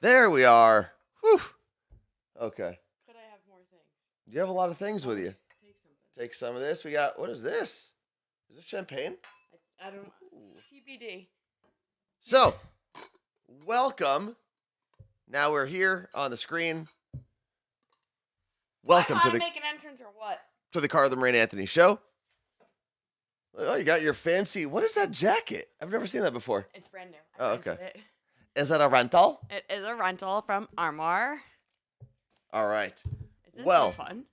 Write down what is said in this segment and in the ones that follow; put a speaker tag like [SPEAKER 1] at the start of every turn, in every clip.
[SPEAKER 1] There we are. Whew. Okay.
[SPEAKER 2] Could I have more things?
[SPEAKER 1] You have a lot of things with you.
[SPEAKER 2] Take something.
[SPEAKER 1] Take some of this. We got, what is this? Is this champagne?
[SPEAKER 2] I don't. TBD.
[SPEAKER 1] So, welcome. Now we're here on the screen. Welcome to the
[SPEAKER 2] make an entrance or what?
[SPEAKER 1] to the Carla Marie Anthony Show. Oh, you got your fancy. What is that jacket? I've never seen that before.
[SPEAKER 2] It's brand new.
[SPEAKER 1] Oh, okay.
[SPEAKER 2] It.
[SPEAKER 1] Is it a rental?
[SPEAKER 2] It is a rental from Armour.
[SPEAKER 1] All right.
[SPEAKER 2] Is
[SPEAKER 1] Well,
[SPEAKER 2] so fun?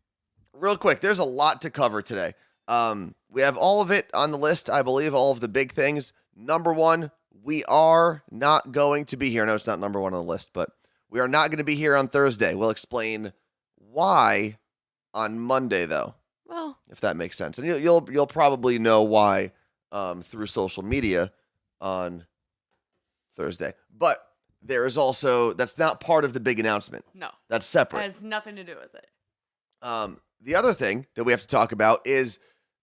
[SPEAKER 1] Real quick, there's a lot to cover today. We have all of it on the list, I believe, all of the big things. Number one, we are not going to be here. No, it's not number one on the list, but we are not going to be here on Thursday. We'll explain why on Monday, though.
[SPEAKER 2] Well,
[SPEAKER 1] if that makes sense, and you'll probably know why through social media on Thursday. But there is also that's not part of the big announcement.
[SPEAKER 2] no.
[SPEAKER 1] That's
[SPEAKER 2] It
[SPEAKER 1] separate.
[SPEAKER 2] has nothing to do with it.
[SPEAKER 1] The other thing that we have to talk about is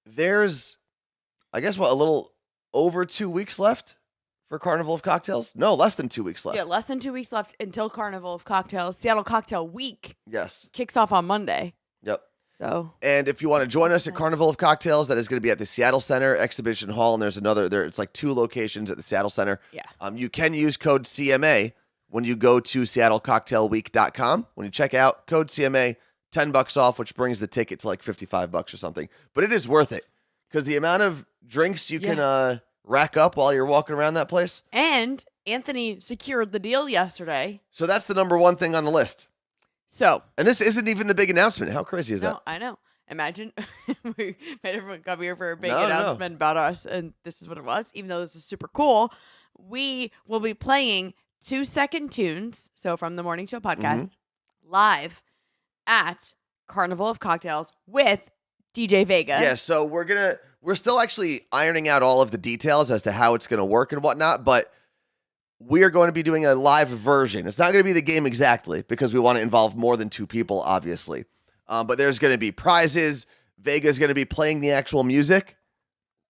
[SPEAKER 1] there's, I guess, a little over 2 weeks left for Carnival of Cocktails? No, less than 2 weeks left.
[SPEAKER 2] Yeah, less than 2 weeks left until Carnival of Cocktails. Seattle Cocktail Week
[SPEAKER 1] Yes.
[SPEAKER 2] kicks off on Monday.
[SPEAKER 1] Yep.
[SPEAKER 2] So.
[SPEAKER 1] And if you want to join us at Carnival of Cocktails, that is going to be at the Seattle Center Exhibition Hall, and there's it's like 2 locations at the Seattle Center.
[SPEAKER 2] Yeah.
[SPEAKER 1] You can use code CMA when you go to SeattleCocktailWeek.com. When you check out, code CMA, $10 off, which brings the ticket to like $55 or something. But it is worth it because the amount of drinks you can rack up while you're walking around that place.
[SPEAKER 2] And Anthony secured the deal yesterday.
[SPEAKER 1] So that's the number one thing on the list.
[SPEAKER 2] So.
[SPEAKER 1] And this isn't even the big announcement. How crazy is that?
[SPEAKER 2] No, I know. Imagine we made everyone come here for a big
[SPEAKER 1] No.
[SPEAKER 2] announcement about us, and this is what it was. Even though this is super cool, we will be playing 2-second tunes. So from the Morning Show podcast, live at Carnival of Cocktails with DJ Vega.
[SPEAKER 1] Yeah, so we're still actually ironing out all of the details as to how it's going to work and whatnot, but we are going to be doing a live version. It's not going to be the game exactly because we want to involve more than 2 people, obviously. But there's going to be prizes. Vega's going to be playing the actual music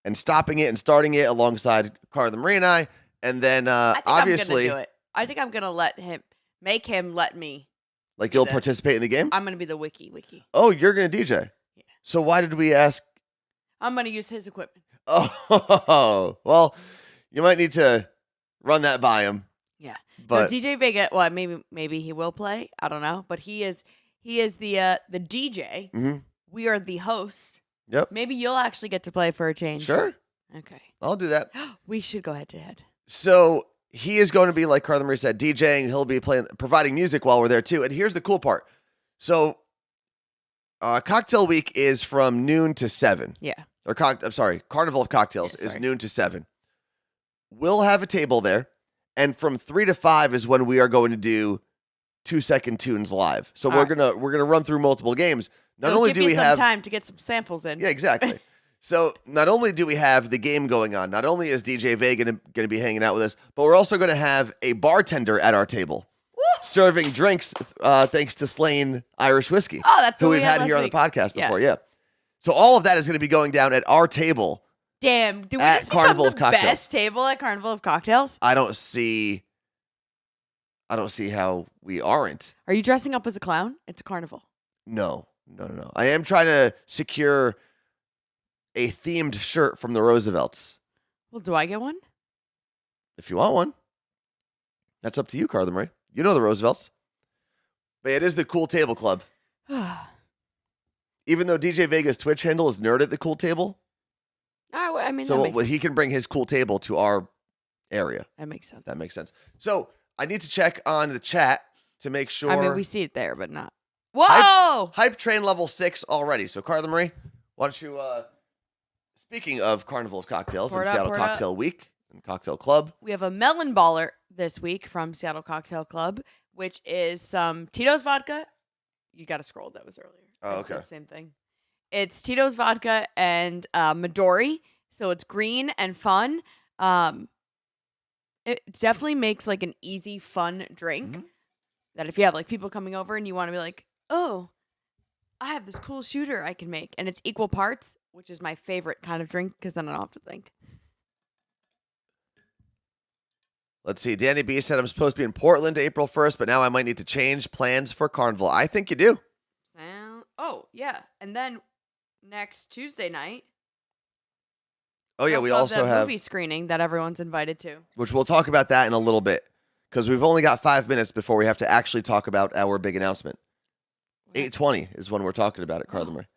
[SPEAKER 1] and stopping it and starting it alongside Carla Marie and I. And then obviously,
[SPEAKER 2] I'm gonna do it. I think I'm gonna make him let me.
[SPEAKER 1] Like you'll participate in the game.
[SPEAKER 2] I'm gonna be the wiki.
[SPEAKER 1] Oh, you're gonna DJ.
[SPEAKER 2] Yeah.
[SPEAKER 1] So why did we ask?
[SPEAKER 2] I'm gonna use his equipment.
[SPEAKER 1] Oh, well, you might need to run that by him.
[SPEAKER 2] Yeah,
[SPEAKER 1] but
[SPEAKER 2] no, DJ Vega. Well, maybe he will play. I don't know, but he is the DJ.
[SPEAKER 1] Mm-hmm.
[SPEAKER 2] We are the hosts.
[SPEAKER 1] Yep.
[SPEAKER 2] Maybe you'll actually get to play for a change.
[SPEAKER 1] Sure.
[SPEAKER 2] Okay.
[SPEAKER 1] I'll do that.
[SPEAKER 2] We should go head to head.
[SPEAKER 1] So he is going to be, like Carla Marie said, DJing. He'll be providing music while we're there too. And here's the cool part. So Cocktail Week is from noon to 7.
[SPEAKER 2] Yeah.
[SPEAKER 1] Or Carnival of Cocktails is noon to 7. We'll have a table there. And from 3 to 5 is when we are going to do 2-second tunes live. So we're gonna run through multiple games. Not only do we have
[SPEAKER 2] time to get some samples in.
[SPEAKER 1] Yeah, exactly. So not only do we have the game going on, not only is DJ Vega going to be hanging out with us, but we're also going to have a bartender at our table serving drinks thanks to Slain Irish Whiskey.
[SPEAKER 2] Oh, that's
[SPEAKER 1] who
[SPEAKER 2] what
[SPEAKER 1] we've had here
[SPEAKER 2] week.
[SPEAKER 1] on the podcast before. Yeah. So all of that is going to be going down at our table.
[SPEAKER 2] Damn, do we
[SPEAKER 1] at
[SPEAKER 2] just
[SPEAKER 1] Carnival
[SPEAKER 2] become
[SPEAKER 1] of
[SPEAKER 2] the
[SPEAKER 1] Cocktails.
[SPEAKER 2] best table at Carnival of Cocktails?
[SPEAKER 1] I don't see how we aren't.
[SPEAKER 2] Are you dressing up as a clown? It's a carnival.
[SPEAKER 1] No. I am trying to secure a themed shirt from the Roosevelts.
[SPEAKER 2] Well, do I get one?
[SPEAKER 1] If you want one. That's up to you, Carla Marie. You know the Roosevelts. But it is the Cool Table Club. Even though DJ Vega's Twitch handle is Nerd at the Cool Table.
[SPEAKER 2] I mean,
[SPEAKER 1] so he can bring his cool table to our area.
[SPEAKER 2] That makes sense.
[SPEAKER 1] That makes sense. So I need to check on the chat to make sure.
[SPEAKER 2] I mean, we see it there, but not. Whoa!
[SPEAKER 1] Hype train level 6 already. So Carla Marie, why don't you, speaking of Carnival of Cocktails and Seattle Cocktail Week and Cocktail Club.
[SPEAKER 2] We have a melon baller this week from Seattle Cocktail Club, which is some Tito's vodka. You got to scroll. That was earlier.
[SPEAKER 1] Oh, okay.
[SPEAKER 2] Same thing. It's Tito's vodka and Midori. So it's green and fun. It definitely makes like an easy, fun drink that if you have like people coming over and you want to be like, oh, I have this cool shooter I can make. And it's equal parts, which is my favorite kind of drink because then I don't have to think.
[SPEAKER 1] Let's see. Danny B said I'm supposed to be in Portland April 1st, but now I might need to change plans for Carnival. I think you do.
[SPEAKER 2] Oh, yeah. And then next Tuesday night.
[SPEAKER 1] Oh, yeah. We also have
[SPEAKER 2] movie screening that everyone's invited to.
[SPEAKER 1] Which we'll talk about that in a little bit because we've only got 5 minutes before we have to actually talk about our big announcement. 8:20 is when we're talking about it, Carla Marie.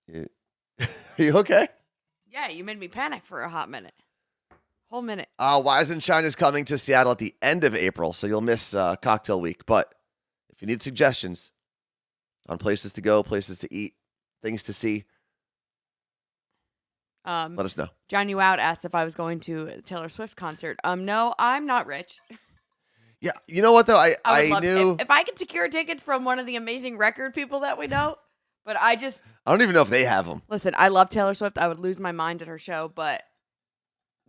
[SPEAKER 2] Okay.
[SPEAKER 1] Are you okay?
[SPEAKER 2] Yeah, you made me panic for a hot minute. Whole minute.
[SPEAKER 1] Wise and Shine is coming to Seattle at the end of April, so you'll miss cocktail week. But if you need suggestions on places to go, places to eat, things to see, let us know.
[SPEAKER 2] John You Out asked if I was going to a Taylor Swift concert. No, I'm not rich.
[SPEAKER 1] Yeah, you know what though? I knew
[SPEAKER 2] if I could secure tickets from one of the amazing record people that we know, but I
[SPEAKER 1] don't even know if they have them.
[SPEAKER 2] Listen, I love Taylor Swift. I would lose my mind at her show, but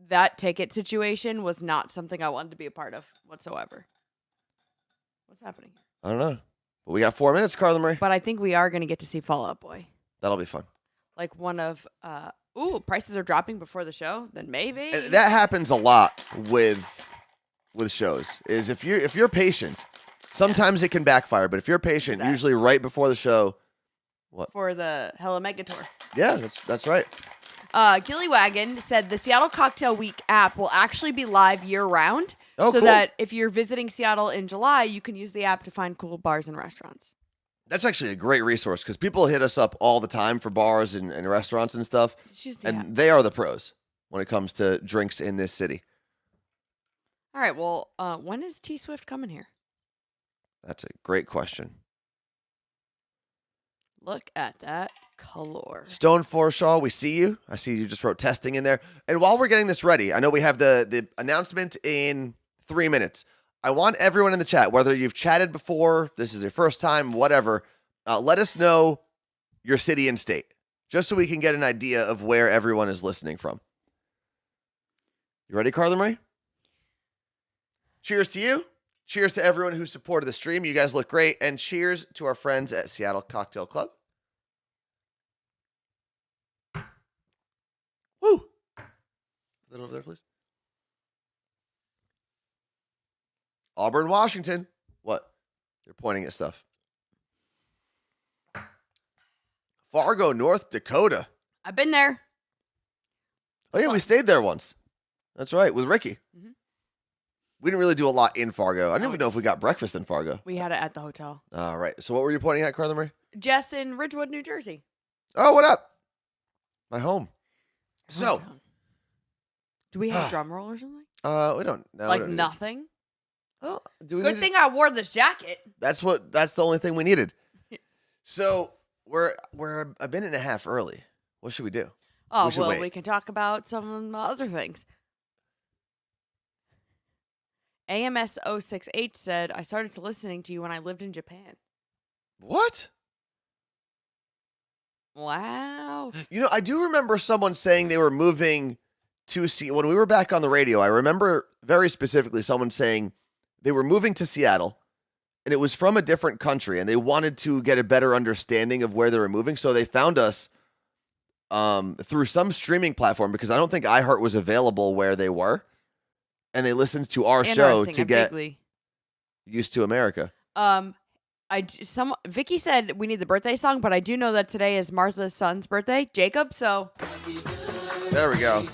[SPEAKER 2] that ticket situation was not something I wanted to be a part of whatsoever. What's happening?
[SPEAKER 1] I don't know. But we got 4 minutes, Carla Marie.
[SPEAKER 2] But I think we are going to get to see Fall Out Boy.
[SPEAKER 1] That'll be fun.
[SPEAKER 2] Like one of, prices are dropping before the show, then maybe.
[SPEAKER 1] And that happens a lot with shows. Is if you're patient, sometimes it can backfire. But if you're patient, usually right before the show, what?
[SPEAKER 2] For the Hella Mega Tour.
[SPEAKER 1] Yeah, that's right.
[SPEAKER 2] Gillywagon said the Seattle Cocktail Week app will actually be live year-round.
[SPEAKER 1] Oh,
[SPEAKER 2] so
[SPEAKER 1] cool.
[SPEAKER 2] that if you're visiting Seattle in July, you can use the app to find cool bars and restaurants.
[SPEAKER 1] That's actually a great resource because people hit us up all the time for bars and restaurants and stuff. And they are the pros when it comes to drinks in this city.
[SPEAKER 2] All right. Well, when is T Swift coming here?
[SPEAKER 1] That's a great question.
[SPEAKER 2] Look at that color.
[SPEAKER 1] Stone Forshaw, we see you. I see you just wrote testing in there. And while we're getting this ready, I know we have the announcement in 3 minutes. I want everyone in the chat, whether you've chatted before, this is your first time, whatever, let us know your city and state, just so we can get an idea of where everyone is listening from. You ready, Carla Marie? Cheers to you. Cheers to everyone who supported the stream. You guys look great. And cheers to our friends at Seattle Cocktail Club. Woo! Put that over there, please. Auburn, Washington. What? You're pointing at stuff. Fargo, North Dakota.
[SPEAKER 2] I've been there.
[SPEAKER 1] Oh, yeah, we stayed there once. That's right, with Ricky. Mm-hmm. We didn't really do a lot in Fargo. I don't even know if we got breakfast in Fargo.
[SPEAKER 2] We had it at the hotel.
[SPEAKER 1] All right. So what were you pointing at, Carla Marie?
[SPEAKER 2] Jess in Ridgewood, New Jersey.
[SPEAKER 1] Oh, what up? My home. So.
[SPEAKER 2] Do we have a drum roll or something?
[SPEAKER 1] We don't. No,
[SPEAKER 2] like
[SPEAKER 1] we don't
[SPEAKER 2] nothing? Good thing I wore this jacket.
[SPEAKER 1] That's the only thing we needed. So we're a minute and a half early. What should we do?
[SPEAKER 2] Oh, we can talk about some other things. AMS 068 said, I started listening to you when I lived in Japan.
[SPEAKER 1] What?
[SPEAKER 2] Wow.
[SPEAKER 1] You know, I do remember someone saying they were moving to Seattle. When we were back on the radio, I remember very specifically someone saying they were moving to Seattle, and it was from a different country, and they wanted to get a better understanding of where they were moving, so they found us through some streaming platform, because I don't think iHeart was available where they were, and they listened to our show to get used to America.
[SPEAKER 2] Vicky said we need the birthday song, but I do know that today is Martha's son's birthday, Jacob, so
[SPEAKER 1] there we go.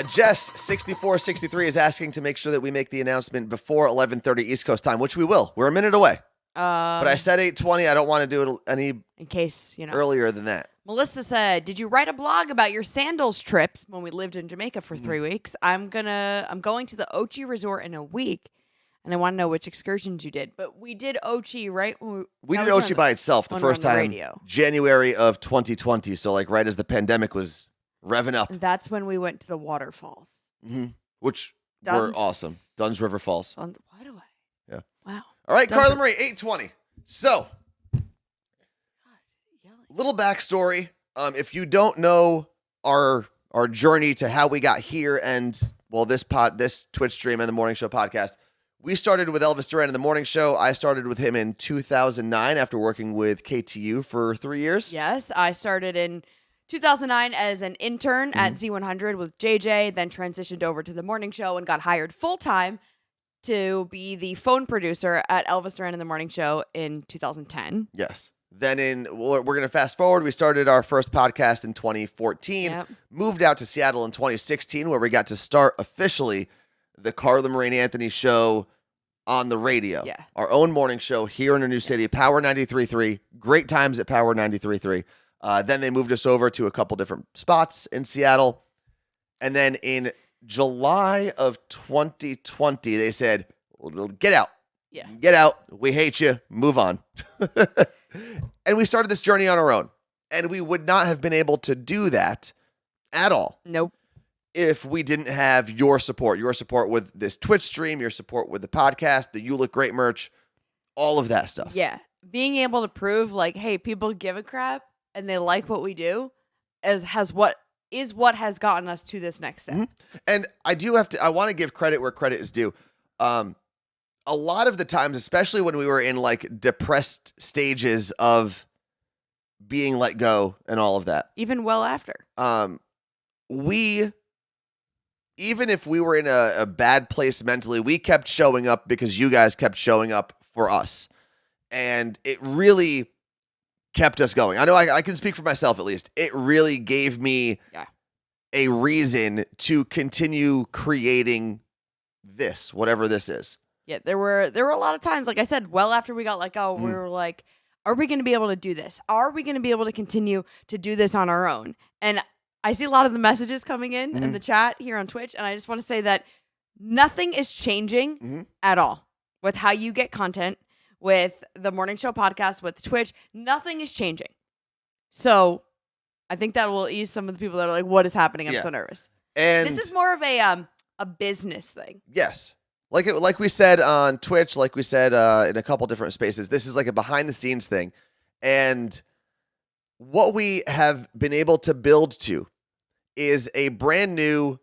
[SPEAKER 1] Jess 6463 is asking to make sure that we make the announcement before 11:30 East Coast time, which we will. We're a minute away. But I said 8:20. I don't want to do it any
[SPEAKER 2] in case,
[SPEAKER 1] earlier than that.
[SPEAKER 2] Melissa said, "Did you write a blog about your sandals trips when we lived in Jamaica for 3 weeks? I'm going to the Ochi Resort in a week, and I want to know which excursions you did." But we did Ochi, right?
[SPEAKER 1] We did Ochi by itself the first time, January of 2020. So like right as the pandemic was revving up.
[SPEAKER 2] And that's when we went to the waterfalls,
[SPEAKER 1] which were awesome. Dunn's River Falls.
[SPEAKER 2] Why do I?
[SPEAKER 1] Yeah.
[SPEAKER 2] Wow.
[SPEAKER 1] All right, Carla Marie, 8:20. So, little backstory. If you don't know our journey to how we got here and this Twitch stream and the morning show podcast, we started with Elvis Duran in the morning show. I started with him in 2009 after working with KTU for 3 years.
[SPEAKER 2] Yes, I started in 2009 as an intern at Z100 with JJ, then transitioned over to the morning show and got hired full-time to be the phone producer at Elvis Duran in the morning show in 2010.
[SPEAKER 1] Yes. Then we're going to fast forward. We started our first podcast in 2014, moved out to Seattle in 2016, where we got to start officially the Carla Marie Anthony Show on the radio.
[SPEAKER 2] Yeah.
[SPEAKER 1] Our own morning show here in a new city, Power 93.3. Great times at Power 93.3. Then they moved us over to a couple different spots in Seattle. And then in July of 2020, they said, get out.
[SPEAKER 2] Yeah.
[SPEAKER 1] Get out. We hate you. Move on. And we started this journey on our own. And we would not have been able to do that at all.
[SPEAKER 2] Nope.
[SPEAKER 1] If we didn't have your support with this Twitch stream, your support with the podcast, the You Look Great merch, all of that stuff.
[SPEAKER 2] Yeah. Being able to prove like, hey, people give a crap and they like what we do is what has gotten us to this next step.
[SPEAKER 1] And I want to give credit where credit is due. A lot of the times, especially when we were in like depressed stages of being let go and all of that.
[SPEAKER 2] Even well after.
[SPEAKER 1] Even if we were in a bad place mentally, we kept showing up because you guys kept showing up for us. And it really kept us going. I know I can speak for myself at least. It really gave me a reason to continue creating this, whatever this is.
[SPEAKER 2] Yeah, there were a lot of times, like I said, well after we got let go, we were like, are we going to be able to do this? Are we going to be able to continue to do this on our own? And I see a lot of the messages coming in the chat here on Twitch, and I just want to say that nothing is changing at all with how you get content, with the morning show podcast, with Twitch. Nothing is changing. So I think that will ease some of the people that are like, what is happening? I'm so nervous.
[SPEAKER 1] And
[SPEAKER 2] this is more of a business thing.
[SPEAKER 1] Yes. Like we said on Twitch, like we said in a couple different spaces, this is like a behind the scenes thing. And what we have been able to build to is a brand new,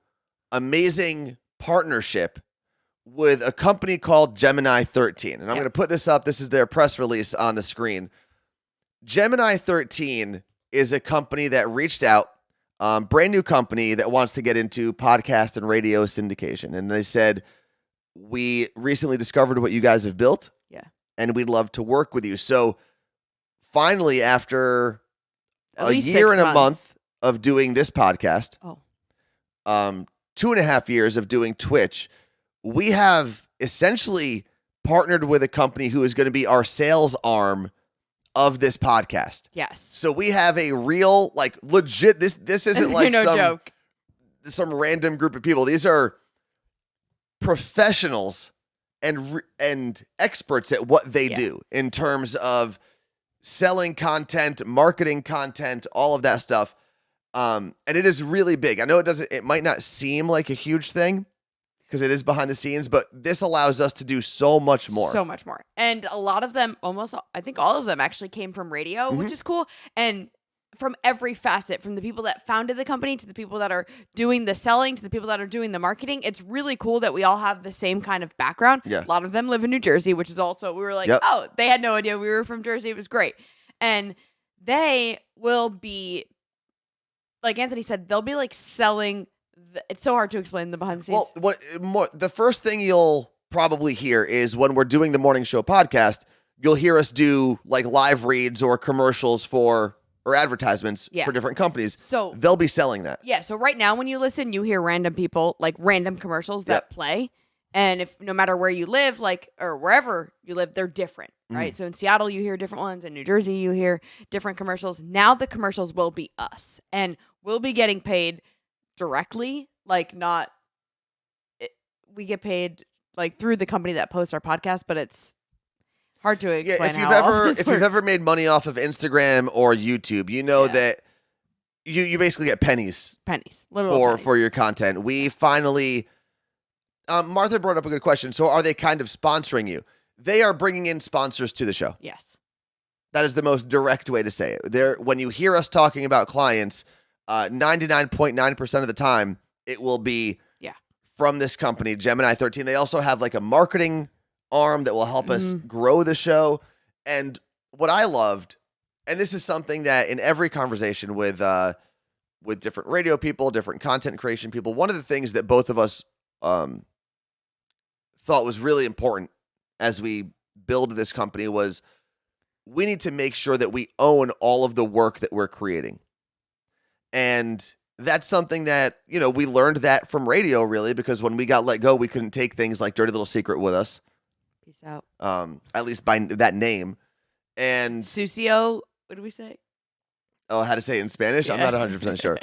[SPEAKER 1] amazing partnership with a company called Gemini 13. And I'm going to put this up. This is their press release on the screen. Gemini 13 is a company that reached out, brand new company that wants to get into podcast and radio syndication. And they said, we recently discovered what you guys have built. Yeah. And we'd love to work with you. So finally, after a year and a month of doing this podcast, 2.5 years of doing Twitch, we have essentially partnered with a company who is going to be our sales arm of this podcast.
[SPEAKER 2] Yes.
[SPEAKER 1] So we have a real, like, legit, this isn't like
[SPEAKER 2] joke.
[SPEAKER 1] Some random group of people. These are professionals and experts at what they do in terms of selling content, marketing content, all of that stuff. And it is really big. I know it might not seem like a huge thing because it is behind the scenes, but this allows us to do so much more.
[SPEAKER 2] So much more. And a lot of them, I think all of them actually came from radio, which is cool. And from every facet, from the people that founded the company to the people that are doing the selling to the people that are doing the marketing. It's really cool that we all have the same kind of background. Yeah. A lot of them live in New Jersey, which is also, we were like, oh, they had no idea we were from Jersey. It was great. And they will be, like Anthony said, they'll be like selling. It's so hard to explain the behind the scenes.
[SPEAKER 1] Well, the first thing you'll probably hear is when we're doing the morning show podcast, you'll hear us do like live reads or commercials or advertisements for different companies. So they'll be selling that. Yeah.
[SPEAKER 2] So right now when you listen, you hear random people, like random commercials that play. And if no matter where you live, like, or wherever you live, they're different, right? So in Seattle, you hear different ones. In New Jersey, you hear different commercials. Now the commercials will be us. And we'll be getting paid directly, like we get paid like through the company that posts our podcast, but it's hard to explain.
[SPEAKER 1] If you've ever made money off of Instagram or YouTube, you know that you basically get pennies,
[SPEAKER 2] literal
[SPEAKER 1] for your content. We finally, Martha brought up a good question. So are they kind of sponsoring you? They are bringing in sponsors to the show.
[SPEAKER 2] Yes,
[SPEAKER 1] that is the most direct way to say it. When you hear us talking about clients, 99.9% of the time it will be from this company, Gemini 13. They also have like a marketing arm that will help us grow the show. And what I loved, and this is something that in every conversation with different radio people, different content creation people, one of the things that both of us thought was really important as we build this company was we need to make sure that we own all of the work that we're creating. And that's something that, we learned that from radio, really, because when we got let go, we couldn't take things like Dirty Little Secret with us.
[SPEAKER 2] Peace out.
[SPEAKER 1] At least by that name. And
[SPEAKER 2] Sucio, what do we say?
[SPEAKER 1] Oh, how to say it in Spanish?
[SPEAKER 2] Yeah.
[SPEAKER 1] I'm not 100% sure.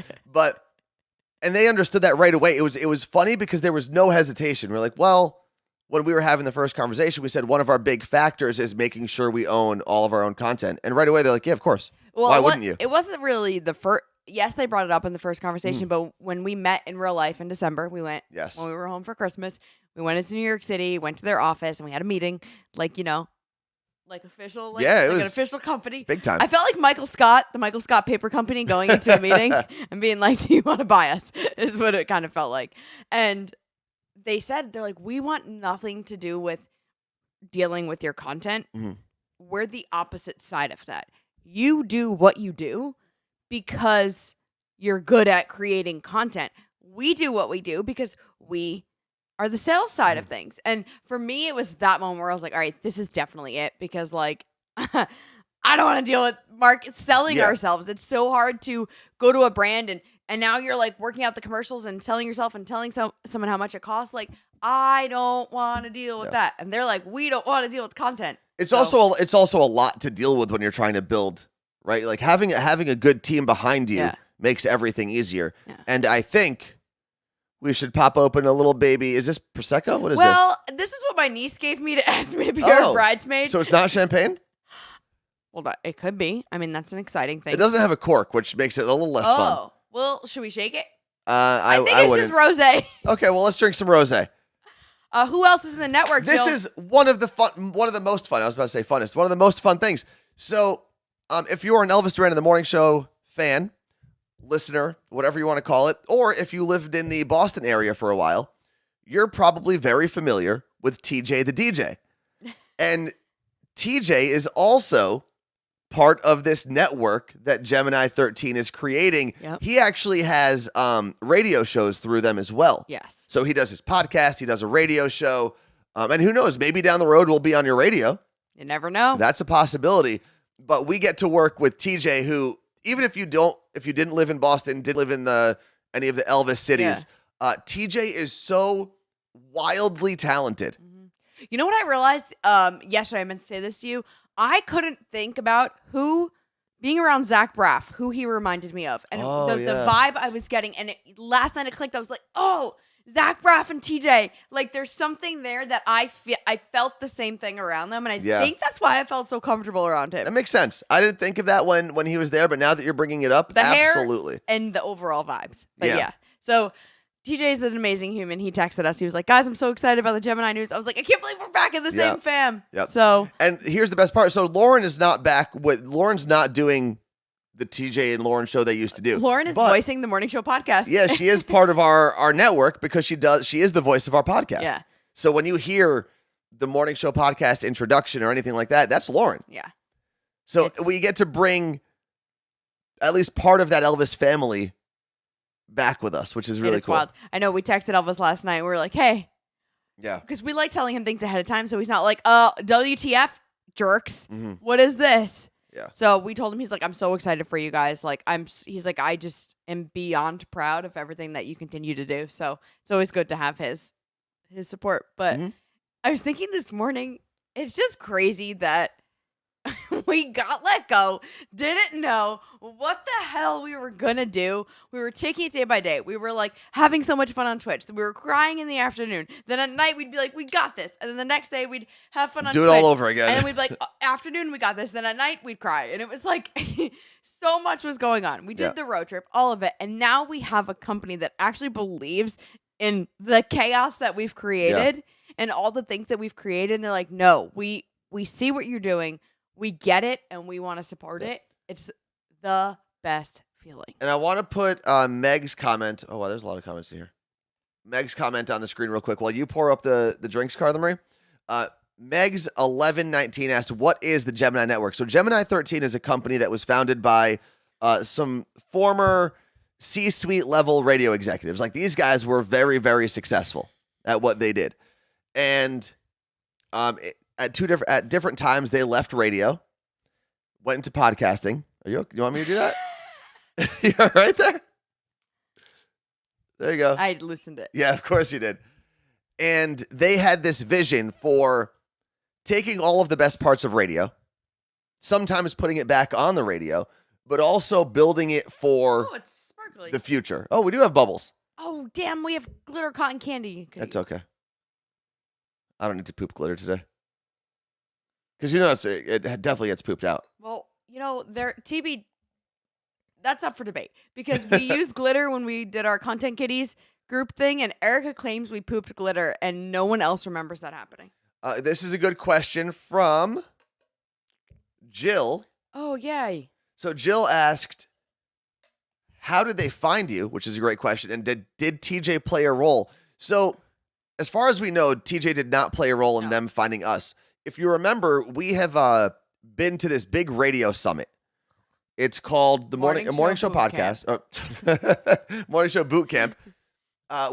[SPEAKER 1] And they understood that right away. It was funny because there was no hesitation. We're like, well, when we were having the first conversation, we said one of our big factors is making sure we own all of our own content. And right away, they're like, yeah, of course.
[SPEAKER 2] Well,
[SPEAKER 1] why wouldn't you?
[SPEAKER 2] It wasn't really the first. Yes, they brought it up in the first conversation, but when we met in real life in December, we went, when we were home for Christmas, we went into New York City, went to their office, and we had a meeting, like official,
[SPEAKER 1] it was
[SPEAKER 2] an official company.
[SPEAKER 1] Big time.
[SPEAKER 2] I felt like Michael Scott, the Michael Scott Paper Company, going into a meeting and being like, do you want to buy us? Is what it kind of felt like. And they said, they're like, we want nothing to do with dealing with your content. We're the opposite side of that. You do what you do because you're good at creating content. We do what we do because we are the sales side of things. And for me, it was that moment where I was like, all right, this is definitely it, because like, I don't want to deal with selling ourselves. It's so hard to go to a brand and now you're like working out the commercials and selling yourself and telling someone how much it costs. Like, I don't want to deal with that. And they're like, we don't want to deal with content.
[SPEAKER 1] It's also a lot to deal with when you're trying to build, right? Like having a good team behind you makes everything easier. Yeah. And I think we should pop open a little baby. Is this Prosecco? What is this?
[SPEAKER 2] Well, this is what my niece gave me to ask me to be her bridesmaid.
[SPEAKER 1] So it's not champagne?
[SPEAKER 2] Well, it could be. I mean, that's an exciting thing.
[SPEAKER 1] It doesn't have a cork, which makes it a little less fun.
[SPEAKER 2] Oh, well, should we shake it?
[SPEAKER 1] I
[SPEAKER 2] think it's just rosé.
[SPEAKER 1] Okay, well, let's drink some rosé.
[SPEAKER 2] Who else is in the network,
[SPEAKER 1] This
[SPEAKER 2] Jill?
[SPEAKER 1] is one of the most fun. I was about to say funnest. One of the most fun things. So, if you're an Elvis Duran in the Morning Show fan, listener, whatever you want to call it, or if you lived in the Boston area for a while, you're probably very familiar with TJ the DJ. And TJ is also part of this network that Gemini 13 is creating.
[SPEAKER 2] Yep.
[SPEAKER 1] He actually has radio shows through them as well.
[SPEAKER 2] Yes.
[SPEAKER 1] So he does his podcast, he does a radio show, and who knows, maybe down the road we'll be on your radio.
[SPEAKER 2] You never know.
[SPEAKER 1] That's a possibility. But we get to work with TJ, who, even if you didn't live in Boston, didn't live in any of the Elvis cities, TJ is so wildly talented.
[SPEAKER 2] You know what I realized yesterday? I meant to say this to you. I couldn't think about being around Zach Braff, who he reminded me of. And the vibe I was getting, and last night it clicked. I was like, oh, Zach Braff and TJ. Like, there's something there that I felt the same thing around them. And I think that's why I felt so comfortable around him.
[SPEAKER 1] That makes sense. I didn't think of that when he was there, but now that you're bringing it up, absolutely.
[SPEAKER 2] Hair and the overall vibes. But yeah. So TJ is an amazing human. He texted us. He was like, guys, I'm so excited about the Gemini news. I was like, I can't believe we're back in the same fam.
[SPEAKER 1] Yep.
[SPEAKER 2] So,
[SPEAKER 1] and here's the best part. So Lauren is not back. Lauren's not doing the TJ and Lauren show they used to do.
[SPEAKER 2] Lauren is voicing the Morning Show podcast.
[SPEAKER 1] Yeah, she is part of our network because she is the voice of our podcast.
[SPEAKER 2] Yeah.
[SPEAKER 1] So when you hear the Morning Show podcast introduction or anything like that, that's Lauren.
[SPEAKER 2] Yeah.
[SPEAKER 1] So we get to bring at least part of that Elvis family back with us, which is really cool. Wild.
[SPEAKER 2] I know we texted Elvis last night. We were like, hey.
[SPEAKER 1] Yeah.
[SPEAKER 2] Because we like telling him things ahead of time, so he's not like, WTF, jerks. Mm-hmm. What is this?
[SPEAKER 1] Yeah.
[SPEAKER 2] So we told him, he's like, I'm so excited for you guys. Like, he's like, I just am beyond proud of everything that you continue to do. So it's always good to have his support. But I was thinking this morning, it's just crazy that we got let go, didn't know what the hell we were going to do. We were taking it day by day. We were like having so much fun on Twitch. So we were crying in the afternoon. Then at night, we'd be like, we got this. And then the next day, we'd have fun on Twitch.
[SPEAKER 1] Do it all over again.
[SPEAKER 2] And then we'd be like, afternoon, we got this. Then at night, we'd cry. And it was like so much was going on. We did the road trip, all of it. And now we have a company that actually believes in the chaos that we've created and all the things that we've created. And they're like, no, we see what you're doing. We get it, and we want to support it. It's the best feeling.
[SPEAKER 1] And I want to put Meg's comment. Oh, wow, there's a lot of comments here. Meg's comment on the screen real quick while you pour up the drinks, Carla Marie. Meg's 1119 asked, what is the Gemini Network? So Gemini 13 is a company that was founded by some former C-suite level radio executives. Like these guys were very, very successful at what they did. And at different times, they left radio, went into podcasting. You want me to do that? You're right there? There you go.
[SPEAKER 2] I loosened it.
[SPEAKER 1] Yeah, of course you did. And they had this vision for taking all of the best parts of radio, sometimes putting it back on the radio, but also building it for
[SPEAKER 2] It's sparkly.
[SPEAKER 1] the future. Oh, we do have bubbles.
[SPEAKER 2] Oh, damn. We have glitter cotton candy.
[SPEAKER 1] That's okay. I don't need to poop glitter today. Because it definitely gets pooped out.
[SPEAKER 2] Well, that's up for debate because we used glitter when we did our content kitties group thing, and Erica claims we pooped glitter, and no one else remembers that happening.
[SPEAKER 1] This is a good question from Jill.
[SPEAKER 2] Oh, yay.
[SPEAKER 1] So Jill asked, how did they find you? Which is a great question. And did TJ play a role? So as far as we know, TJ did not play a role in them finding us. If you remember, we have been to this big radio summit. It's called the Morning Show Podcast. Morning Show Boot Camp.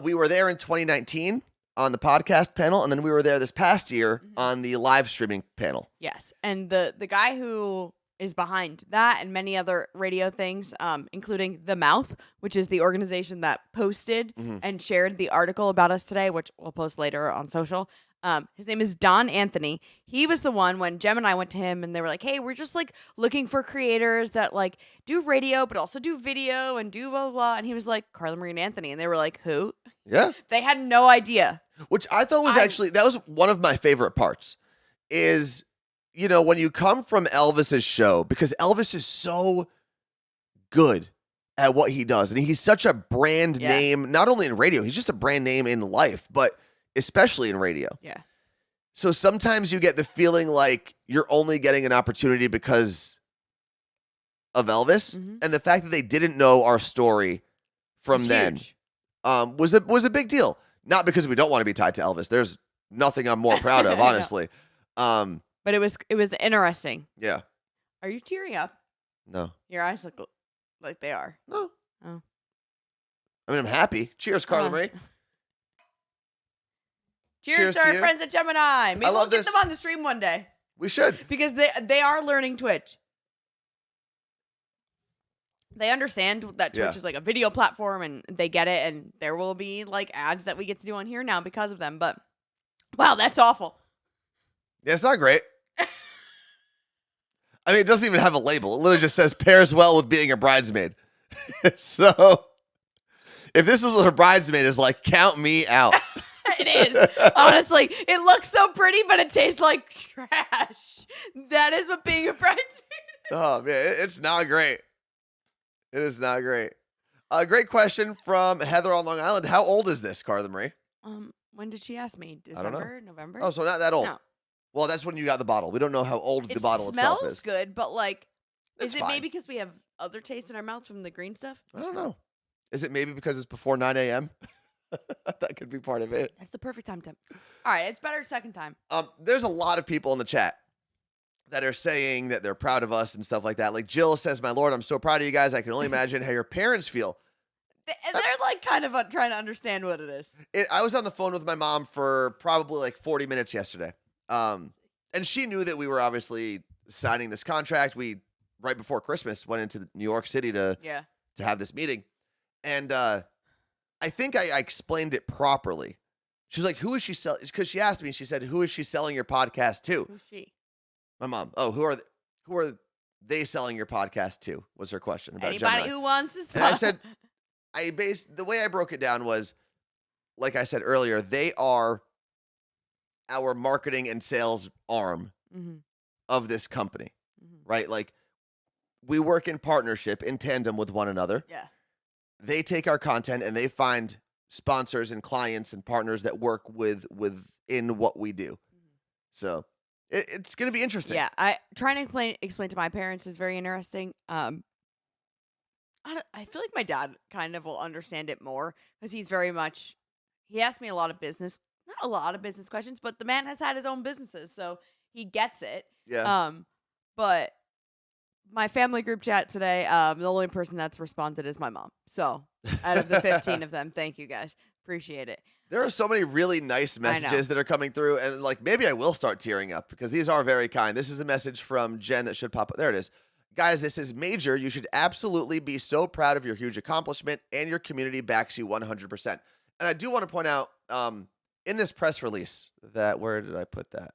[SPEAKER 1] We were there in 2019 on the podcast panel, and then we were there this past year on the live streaming panel.
[SPEAKER 2] Yes, and the guy who is behind that and many other radio things, including The Mouth, which is the organization that posted and shared the article about us today, which we'll post later on social. His name is Don Anthony. He was the one when Gemini went to him and they were like, hey, we're just like looking for creators that like do radio, but also do video and do blah, blah, blah. And he was like, Carla Marie Anthony. And they were like, who?
[SPEAKER 1] Yeah.
[SPEAKER 2] They had no idea.
[SPEAKER 1] Which I thought was that was one of my favorite parts is, when you come from Elvis's show, because Elvis is so good at what he does. And he's such a brand name, not only in radio, he's just a brand name in life, but especially in radio.
[SPEAKER 2] Yeah.
[SPEAKER 1] So sometimes you get the feeling like you're only getting an opportunity because of Elvis. And the fact that they didn't know our story from then was a big deal. Not because we don't want to be tied to Elvis. There's nothing I'm more proud of, honestly.
[SPEAKER 2] But it was interesting.
[SPEAKER 1] Yeah.
[SPEAKER 2] Are you tearing up?
[SPEAKER 1] No.
[SPEAKER 2] Your eyes look like they are.
[SPEAKER 1] No.
[SPEAKER 2] Oh.
[SPEAKER 1] I mean, I'm happy. Cheers, Carla Marie.
[SPEAKER 2] Cheers to our friends at Gemini. Maybe we'll get them on the stream one day.
[SPEAKER 1] We should.
[SPEAKER 2] Because they are learning Twitch. They understand that Twitch is like a video platform and they get it, and there will be like ads that we get to do on here now because of them. But wow, that's awful.
[SPEAKER 1] Yeah, it's not great. I mean, it doesn't even have a label. It literally just says pairs well with being a bridesmaid. So if this is what a bridesmaid is like, count me out.
[SPEAKER 2] It is. Honestly, it looks so pretty, but it tastes like trash. That is what being a bridesmaid is.
[SPEAKER 1] Oh, man, it's not great. It is not great. Great question from Heather on Long Island. How old is this, Carla Marie?
[SPEAKER 2] When did she ask me?
[SPEAKER 1] I don't know.
[SPEAKER 2] December, November?
[SPEAKER 1] Oh, so not that old.
[SPEAKER 2] No.
[SPEAKER 1] Well, that's when you got the bottle. We don't know how old the bottle itself is.
[SPEAKER 2] It smells good, but like,
[SPEAKER 1] That's
[SPEAKER 2] is it
[SPEAKER 1] fine.
[SPEAKER 2] maybe because we have other taste in our mouths from the green stuff?
[SPEAKER 1] I don't know. Is it maybe because it's before 9 a.m.? That could be part of it.
[SPEAKER 2] That's the perfect time. All right, it's better second time.
[SPEAKER 1] There's a lot of people in the chat that are saying that they're proud of us and stuff like that. Like Jill says, my Lord, I'm so proud of you guys. I can only imagine how your parents feel.
[SPEAKER 2] They're like kind of trying to understand what it is.
[SPEAKER 1] I was on the phone with my mom for probably like 40 minutes yesterday. And she knew that we were obviously signing this contract. We, right before Christmas, went into New York City to have this meeting. And I think I explained it properly. She was like, who is she selling? Because she asked me, she said, who is she selling your podcast to?
[SPEAKER 2] Who's she?
[SPEAKER 1] My mom. Oh, who are they selling your podcast to? Was her question about
[SPEAKER 2] anybody
[SPEAKER 1] Gemini.
[SPEAKER 2] who wants to
[SPEAKER 1] And I said, the way I broke it down was, like I said earlier, they are our marketing and sales arm of this company, right? Like we work in partnership, in tandem with one another.
[SPEAKER 2] Yeah.
[SPEAKER 1] They take our content and they find sponsors and clients and partners that work within what we do. So it's going to be interesting.
[SPEAKER 2] Yeah, trying to explain to my parents is very interesting. I feel like my dad kind of will understand it more because he's very much, he asked me not a lot of business questions, but the man has had his own businesses, so he gets it.
[SPEAKER 1] Yeah.
[SPEAKER 2] But my family group chat today, the only person that's responded is my mom. So out of the 15 of them, thank you guys. Appreciate it.
[SPEAKER 1] There are so many really nice messages that are coming through, and like maybe I will start tearing up because these are very kind. This is a message from Jen that should pop up. There it is. Guys, this is major. You should absolutely be so proud of your huge accomplishment, and your community backs you 100%. And I do want to point out in this press release where did I put that?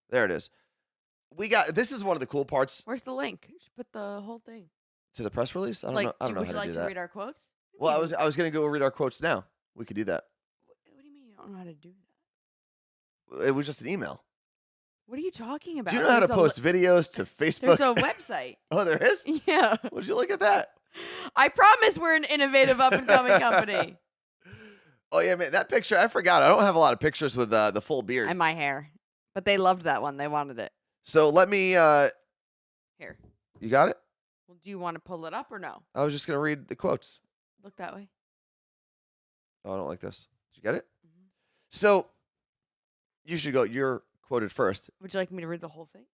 [SPEAKER 1] There it is. This is one of the cool parts.
[SPEAKER 2] Where's the link? You should put the whole thing.
[SPEAKER 1] To the press release? I don't know how to do that. Would you like to
[SPEAKER 2] read our quotes?
[SPEAKER 1] Well, I was going to go read our quotes now. We could do that.
[SPEAKER 2] What do you mean you don't know how to do that?
[SPEAKER 1] It was just an email.
[SPEAKER 2] What are you talking about?
[SPEAKER 1] Do you know how to post videos to Facebook?
[SPEAKER 2] There's a website.
[SPEAKER 1] Oh, there is?
[SPEAKER 2] Yeah.
[SPEAKER 1] Would you look at that?
[SPEAKER 2] I promise we're an innovative up-and-coming company.
[SPEAKER 1] Oh, yeah, man. That picture, I forgot. I don't have a lot of pictures with the full beard.
[SPEAKER 2] And my hair. But they loved that one. They wanted it.
[SPEAKER 1] So let me...
[SPEAKER 2] Here.
[SPEAKER 1] You got it?
[SPEAKER 2] Well, do you want to pull it up or no?
[SPEAKER 1] I was just going to read the quotes.
[SPEAKER 2] Look that way.
[SPEAKER 1] Oh, I don't like this. Did you get it? Mm-hmm. So you should go. You're quoted first.
[SPEAKER 2] Would you like me to read the whole thing?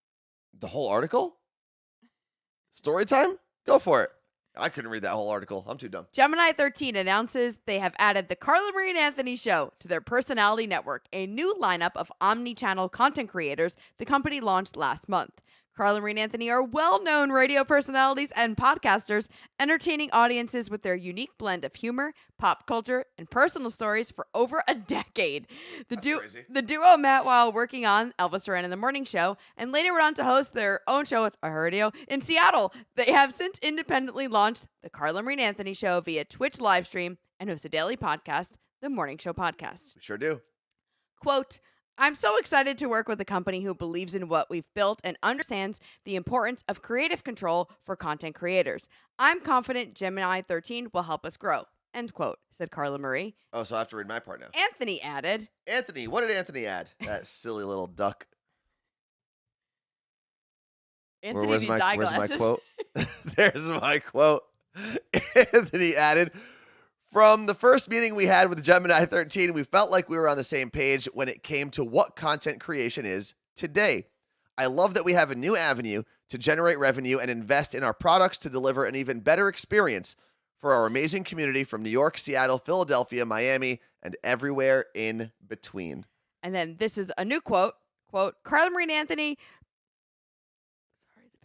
[SPEAKER 1] The whole article? Story time? Go for it. I couldn't read that whole article. I'm too dumb.
[SPEAKER 2] Gemini 13 announces they have added the Carla Marie Anthony Show to their personality network, a new lineup of omni-channel content creators the company launched last month. Carla Marie and Anthony are well-known radio personalities and podcasters, entertaining audiences with their unique blend of humor, pop culture, and personal stories for over a decade. The duo met while working on Elvis Duran in the Morning Show, and later went on to host their own show with iHeartRadio in Seattle. They have since independently launched the Carla Marie and Anthony Show via Twitch live stream and host a daily podcast, The Morning Show Podcast.
[SPEAKER 1] We sure do.
[SPEAKER 2] Quote, I'm so excited to work with a company who believes in what we've built and understands the importance of creative control for content creators. I'm confident Gemini 13 will help us grow. End quote, said Carla Marie.
[SPEAKER 1] Oh, so I have to read my part now.
[SPEAKER 2] Anthony added.
[SPEAKER 1] Anthony, what did Anthony add? That silly little duck.
[SPEAKER 2] Anthony
[SPEAKER 1] where's my quote? There's my quote. Anthony added, from the first meeting we had with Gemini 13, we felt like we were on the same page when it came to what content creation is today. I love that we have a new avenue to generate revenue and invest in our products to deliver an even better experience for our amazing community from New York, Seattle, Philadelphia, Miami, and everywhere in between.
[SPEAKER 2] And then this is a new quote. Quote, Carla Marie and Anthony.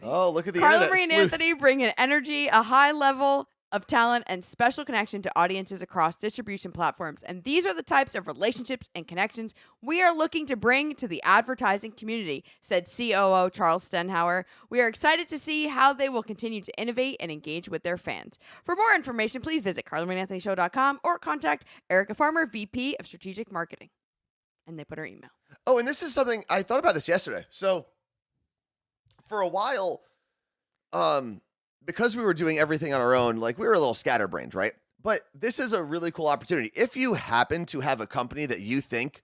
[SPEAKER 1] Oh, look at the
[SPEAKER 2] Carla
[SPEAKER 1] internet
[SPEAKER 2] Marie and
[SPEAKER 1] sleuth.
[SPEAKER 2] Anthony bring an energy, a high level of talent, and special connection to audiences across distribution platforms. And these are the types of relationships and connections we are looking to bring to the advertising community, said COO Charles Stenhauer. We are excited to see how they will continue to innovate and engage with their fans. For more information, please visit CarlaMarieAnthonyShow.com or contact Erica Farmer, VP of Strategic Marketing. And they put her email.
[SPEAKER 1] Oh, and this is something, I thought about this yesterday. So for a while, because we were doing everything on our own, like we were a little scatterbrained, right? But this is a really cool opportunity. If you happen to have a company that you think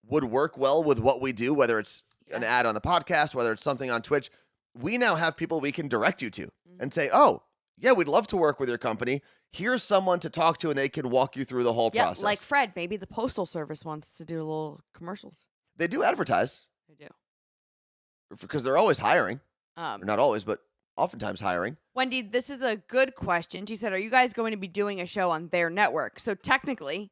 [SPEAKER 1] would work well with what we do, whether it's an ad on the podcast, whether it's something on Twitch, we now have people we can direct you to and say, oh, yeah, we'd love to work with your company. Here's someone to talk to and they can walk you through the whole process.
[SPEAKER 2] Like Fred, maybe the Postal Service wants to do a little commercials.
[SPEAKER 1] They do advertise.
[SPEAKER 2] They do.
[SPEAKER 1] Because they're always hiring. Or not always, but oftentimes hiring.
[SPEAKER 2] Wendy, this is a good question. She said, are you guys going to be doing a show on their network? So technically,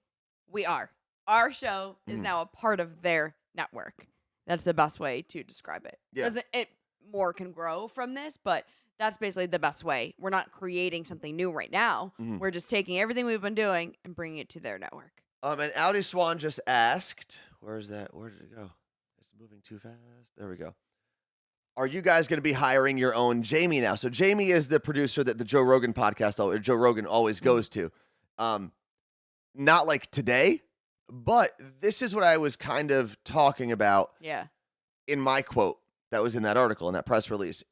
[SPEAKER 2] we are. Our show is now a part of their network. That's the best way to describe it.
[SPEAKER 1] Yeah.
[SPEAKER 2] It more can grow from this, but that's basically the best way. We're not creating something new right now. We're just taking everything we've been doing and bringing it to their network.
[SPEAKER 1] And Audi Swan just asked, where is that? Where did it go? It's moving too fast. There we go. Are you guys going to be hiring your own Jamie now? So Jamie is the producer that the Joe Rogan podcast, or Joe Rogan always goes to. Not like today, but this is what I was kind of talking about in my quote that was in that article, in that press release.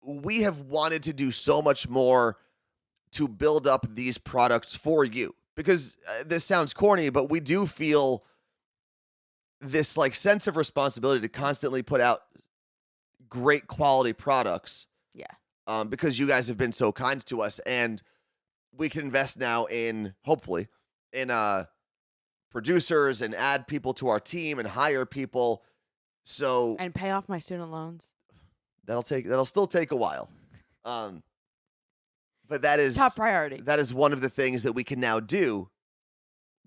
[SPEAKER 1] We have wanted to do so much more to build up these products for you. Because this sounds corny, but we do feel this like sense of responsibility to constantly put out great quality products. Yeah. Because you guys have been so kind to us, and we can invest now in, hopefully, in producers and add people to our team and hire people. So
[SPEAKER 2] And pay off my student loans.
[SPEAKER 1] that'll still take a while. But that is
[SPEAKER 2] Top priority.
[SPEAKER 1] That is one of the things that we can now do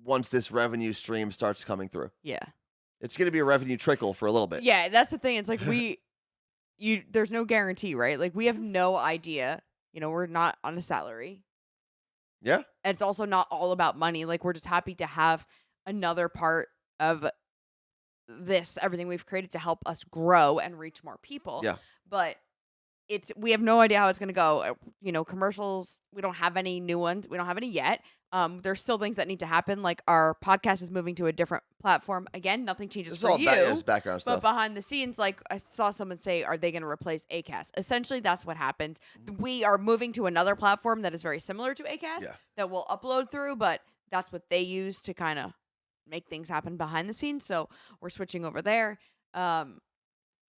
[SPEAKER 1] once this revenue stream starts coming through.
[SPEAKER 2] Yeah.
[SPEAKER 1] It's going to be a revenue trickle for a little bit.
[SPEAKER 2] Yeah, that's the thing. It's like there's no guarantee, right? Like we have no idea. We're not on a salary.
[SPEAKER 1] Yeah.
[SPEAKER 2] And it's also not all about money. Like we're just happy to have another part of everything we've created to help us grow and reach more people.
[SPEAKER 1] Yeah.
[SPEAKER 2] But we have no idea how it's going to go. Commercials, we don't have any new ones. We don't have any yet. There's still things that need to happen. Like our podcast is moving to a different platform. Again, nothing changes
[SPEAKER 1] This
[SPEAKER 2] for
[SPEAKER 1] is all
[SPEAKER 2] you.
[SPEAKER 1] background stuff.
[SPEAKER 2] But behind the scenes, like I saw someone say, are they going to replace Acast? Essentially, that's what happened. We are moving to another platform that is very similar to Acast that we'll upload through, but that's what they use to kind of make things happen behind the scenes. So we're switching over there.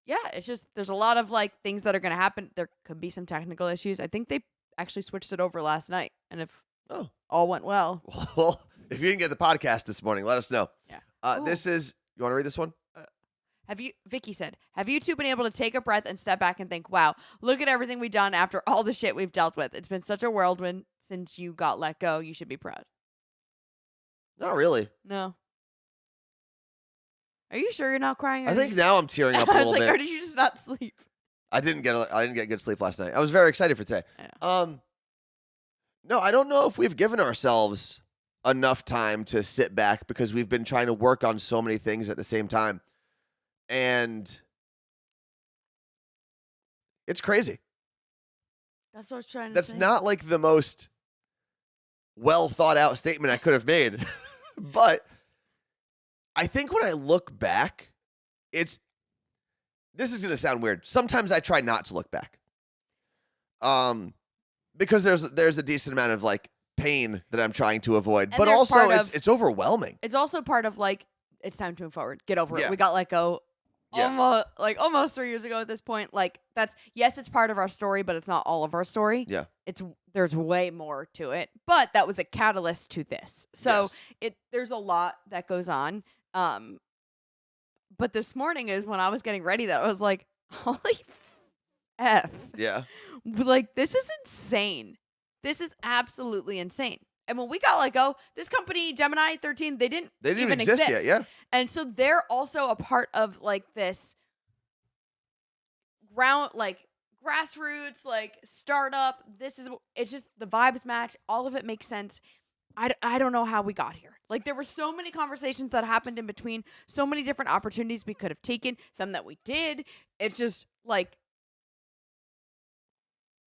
[SPEAKER 2] Yeah, it's just there's a lot of like things that are going to happen. There could be some technical issues. I think they actually switched it over last night, and if all went well.
[SPEAKER 1] Well, if you didn't get the podcast this morning, let us know.
[SPEAKER 2] Yeah.
[SPEAKER 1] This is. You want to read this one?
[SPEAKER 2] Vicky said, have you two been able to take a breath and step back and think, wow, look at everything we've done after all the shit we've dealt with. It's been such a whirlwind since you got let go. You should be proud.
[SPEAKER 1] Not really.
[SPEAKER 2] No. Are you sure you're not crying?
[SPEAKER 1] I think now I'm tearing up a
[SPEAKER 2] I was
[SPEAKER 1] little
[SPEAKER 2] like,
[SPEAKER 1] bit.
[SPEAKER 2] or did you just not sleep?
[SPEAKER 1] I didn't get good sleep last night. I was very excited for today.
[SPEAKER 2] I know.
[SPEAKER 1] No, I don't know if we've given ourselves enough time to sit back because we've been trying to work on so many things at the same time. And it's crazy.
[SPEAKER 2] That's what I was trying to
[SPEAKER 1] That's
[SPEAKER 2] say.
[SPEAKER 1] not like the most well thought out statement I could have made. But I think when I look back, this is going to sound weird. Sometimes I try not to look back. Because there's a decent amount of like pain that I'm trying to avoid,
[SPEAKER 2] And
[SPEAKER 1] but
[SPEAKER 2] there's
[SPEAKER 1] also
[SPEAKER 2] part of-
[SPEAKER 1] it's overwhelming.
[SPEAKER 2] It's also part of like, it's time to move forward. Get over
[SPEAKER 1] Yeah.
[SPEAKER 2] it. We got let go
[SPEAKER 1] Yeah.
[SPEAKER 2] almost 3 years ago at this point. Like it's part of our story, but it's not all of our story.
[SPEAKER 1] Yeah.
[SPEAKER 2] There's way more to it, but that was a catalyst to this. So
[SPEAKER 1] Yes.
[SPEAKER 2] there's a lot that goes on. But this morning is when I was getting ready that I was like, holy F.
[SPEAKER 1] Yeah.
[SPEAKER 2] Like, this is insane. This is absolutely insane. And when we got let go, this company, Gemini 13, they didn't even
[SPEAKER 1] exist yet. Yeah.
[SPEAKER 2] And so they're also a part of like this grassroots, like startup. It's just the vibes match. All of it makes sense. I don't know how we got here. Like there were so many conversations that happened in between, so many different opportunities we could have taken, some that we did. It's just like,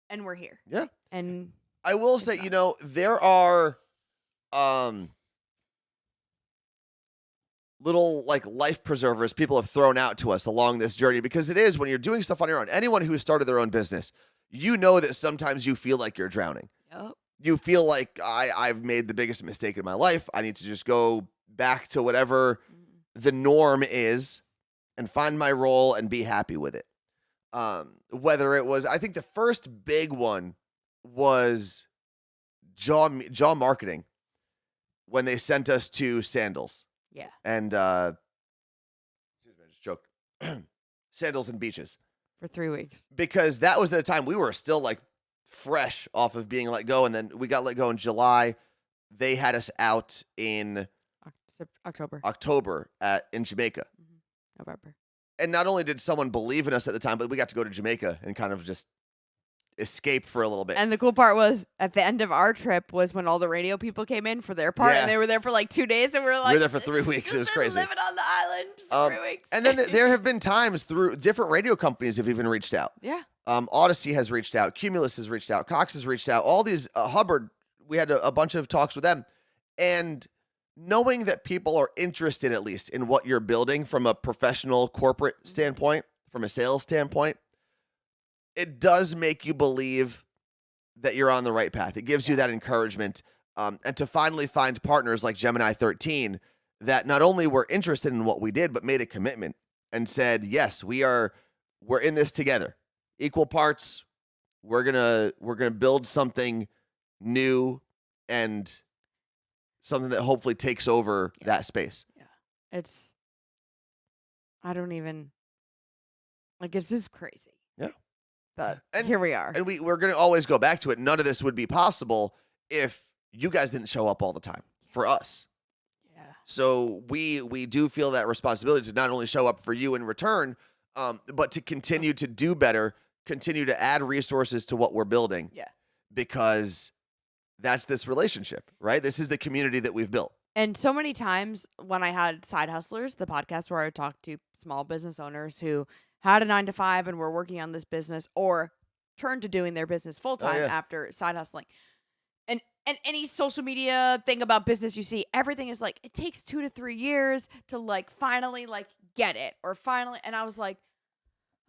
[SPEAKER 2] and we're here.
[SPEAKER 1] Yeah.
[SPEAKER 2] And
[SPEAKER 1] I will say, there are little like life preservers people have thrown out to us along this journey, because it is when you're doing stuff on your own. Anyone who has started their own business, that sometimes you feel like you're drowning.
[SPEAKER 2] Yep.
[SPEAKER 1] You feel like I've made the biggest mistake in my life. I need to just go back to whatever the norm is and find my role and be happy with it. Whether it was, I think the first big one was Jaw Marketing when they sent us to Sandals.
[SPEAKER 2] Yeah.
[SPEAKER 1] And, excuse me, I just choked. Sandals and Beaches.
[SPEAKER 2] For 3 weeks.
[SPEAKER 1] Because that was at a time we were still like fresh off of being let go. And then we got let go in July. They had us out in
[SPEAKER 2] October
[SPEAKER 1] in Jamaica.
[SPEAKER 2] November.
[SPEAKER 1] And not only did someone believe in us at the time, but we got to go to Jamaica and kind of just escape for a little bit.
[SPEAKER 2] And the cool part was at the end of our trip was when all the radio people came in for their part, and they were there for like 2 days, and we were like,
[SPEAKER 1] we were there for 3 weeks. It was crazy.
[SPEAKER 2] Living on the island for 3 weeks.
[SPEAKER 1] And then there have been times through different radio companies have even reached out.
[SPEAKER 2] Yeah.
[SPEAKER 1] Odyssey has reached out. Cumulus has reached out. Cox has reached out. All these, Hubbard, we had a bunch of talks with them. And knowing that people are interested at least in what you're building from a professional corporate standpoint, from a sales standpoint, it does make you believe that you're on the right path. It gives you that encouragement. And to finally find partners like Gemini 13 that not only were interested in what we did, but made a commitment and said, yes, we're in this together. Equal parts. We're gonna build something new and something that hopefully takes over that space.
[SPEAKER 2] Yeah. I don't even, like, it's just crazy.
[SPEAKER 1] Yeah.
[SPEAKER 2] But here we are.
[SPEAKER 1] And we're going to always go back to it. None of this would be possible if you guys didn't show up all the time for us.
[SPEAKER 2] Yeah.
[SPEAKER 1] So we do feel that responsibility to not only show up for you in return, but to continue to do better, continue to add resources to what we're building.
[SPEAKER 2] Yeah.
[SPEAKER 1] Because that's this relationship, right? This is the community that we've built.
[SPEAKER 2] And so many times when I had Side Hustlers, the podcast where I would talk to small business owners who had a 9-to-5 and were working on this business or turned to doing their business full time after side hustling. And any social media thing about business you see, everything is like, it takes 2 to 3 years to like finally like get it or finally. And I was like,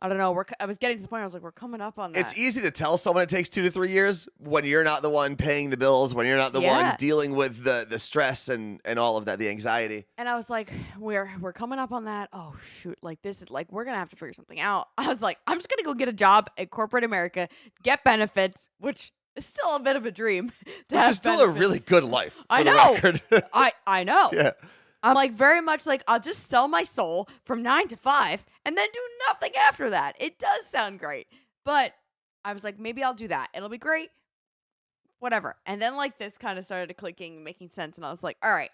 [SPEAKER 2] I don't know. I was getting to the point where I was like, we're coming up on that.
[SPEAKER 1] It's easy to tell someone it takes 2 to 3 years when you're not the one paying the bills, when you're not the one dealing with the stress and all of that, the anxiety.
[SPEAKER 2] And I was like, we're coming up on that. Oh, shoot. Like, this is like, we're going to have to figure something out. I was like, I'm just going to go get a job at corporate America, get benefits, which is still a bit of a dream.
[SPEAKER 1] Which is still a really good life.
[SPEAKER 2] I
[SPEAKER 1] know.
[SPEAKER 2] The record. I know.
[SPEAKER 1] Yeah.
[SPEAKER 2] I'm like very much like, I'll just sell my soul from 9 to 5 and then do nothing after that. It does sound great. But I was like, maybe I'll do that. It'll be great. Whatever. And then like this kind of started clicking, making sense. And I was like, all right,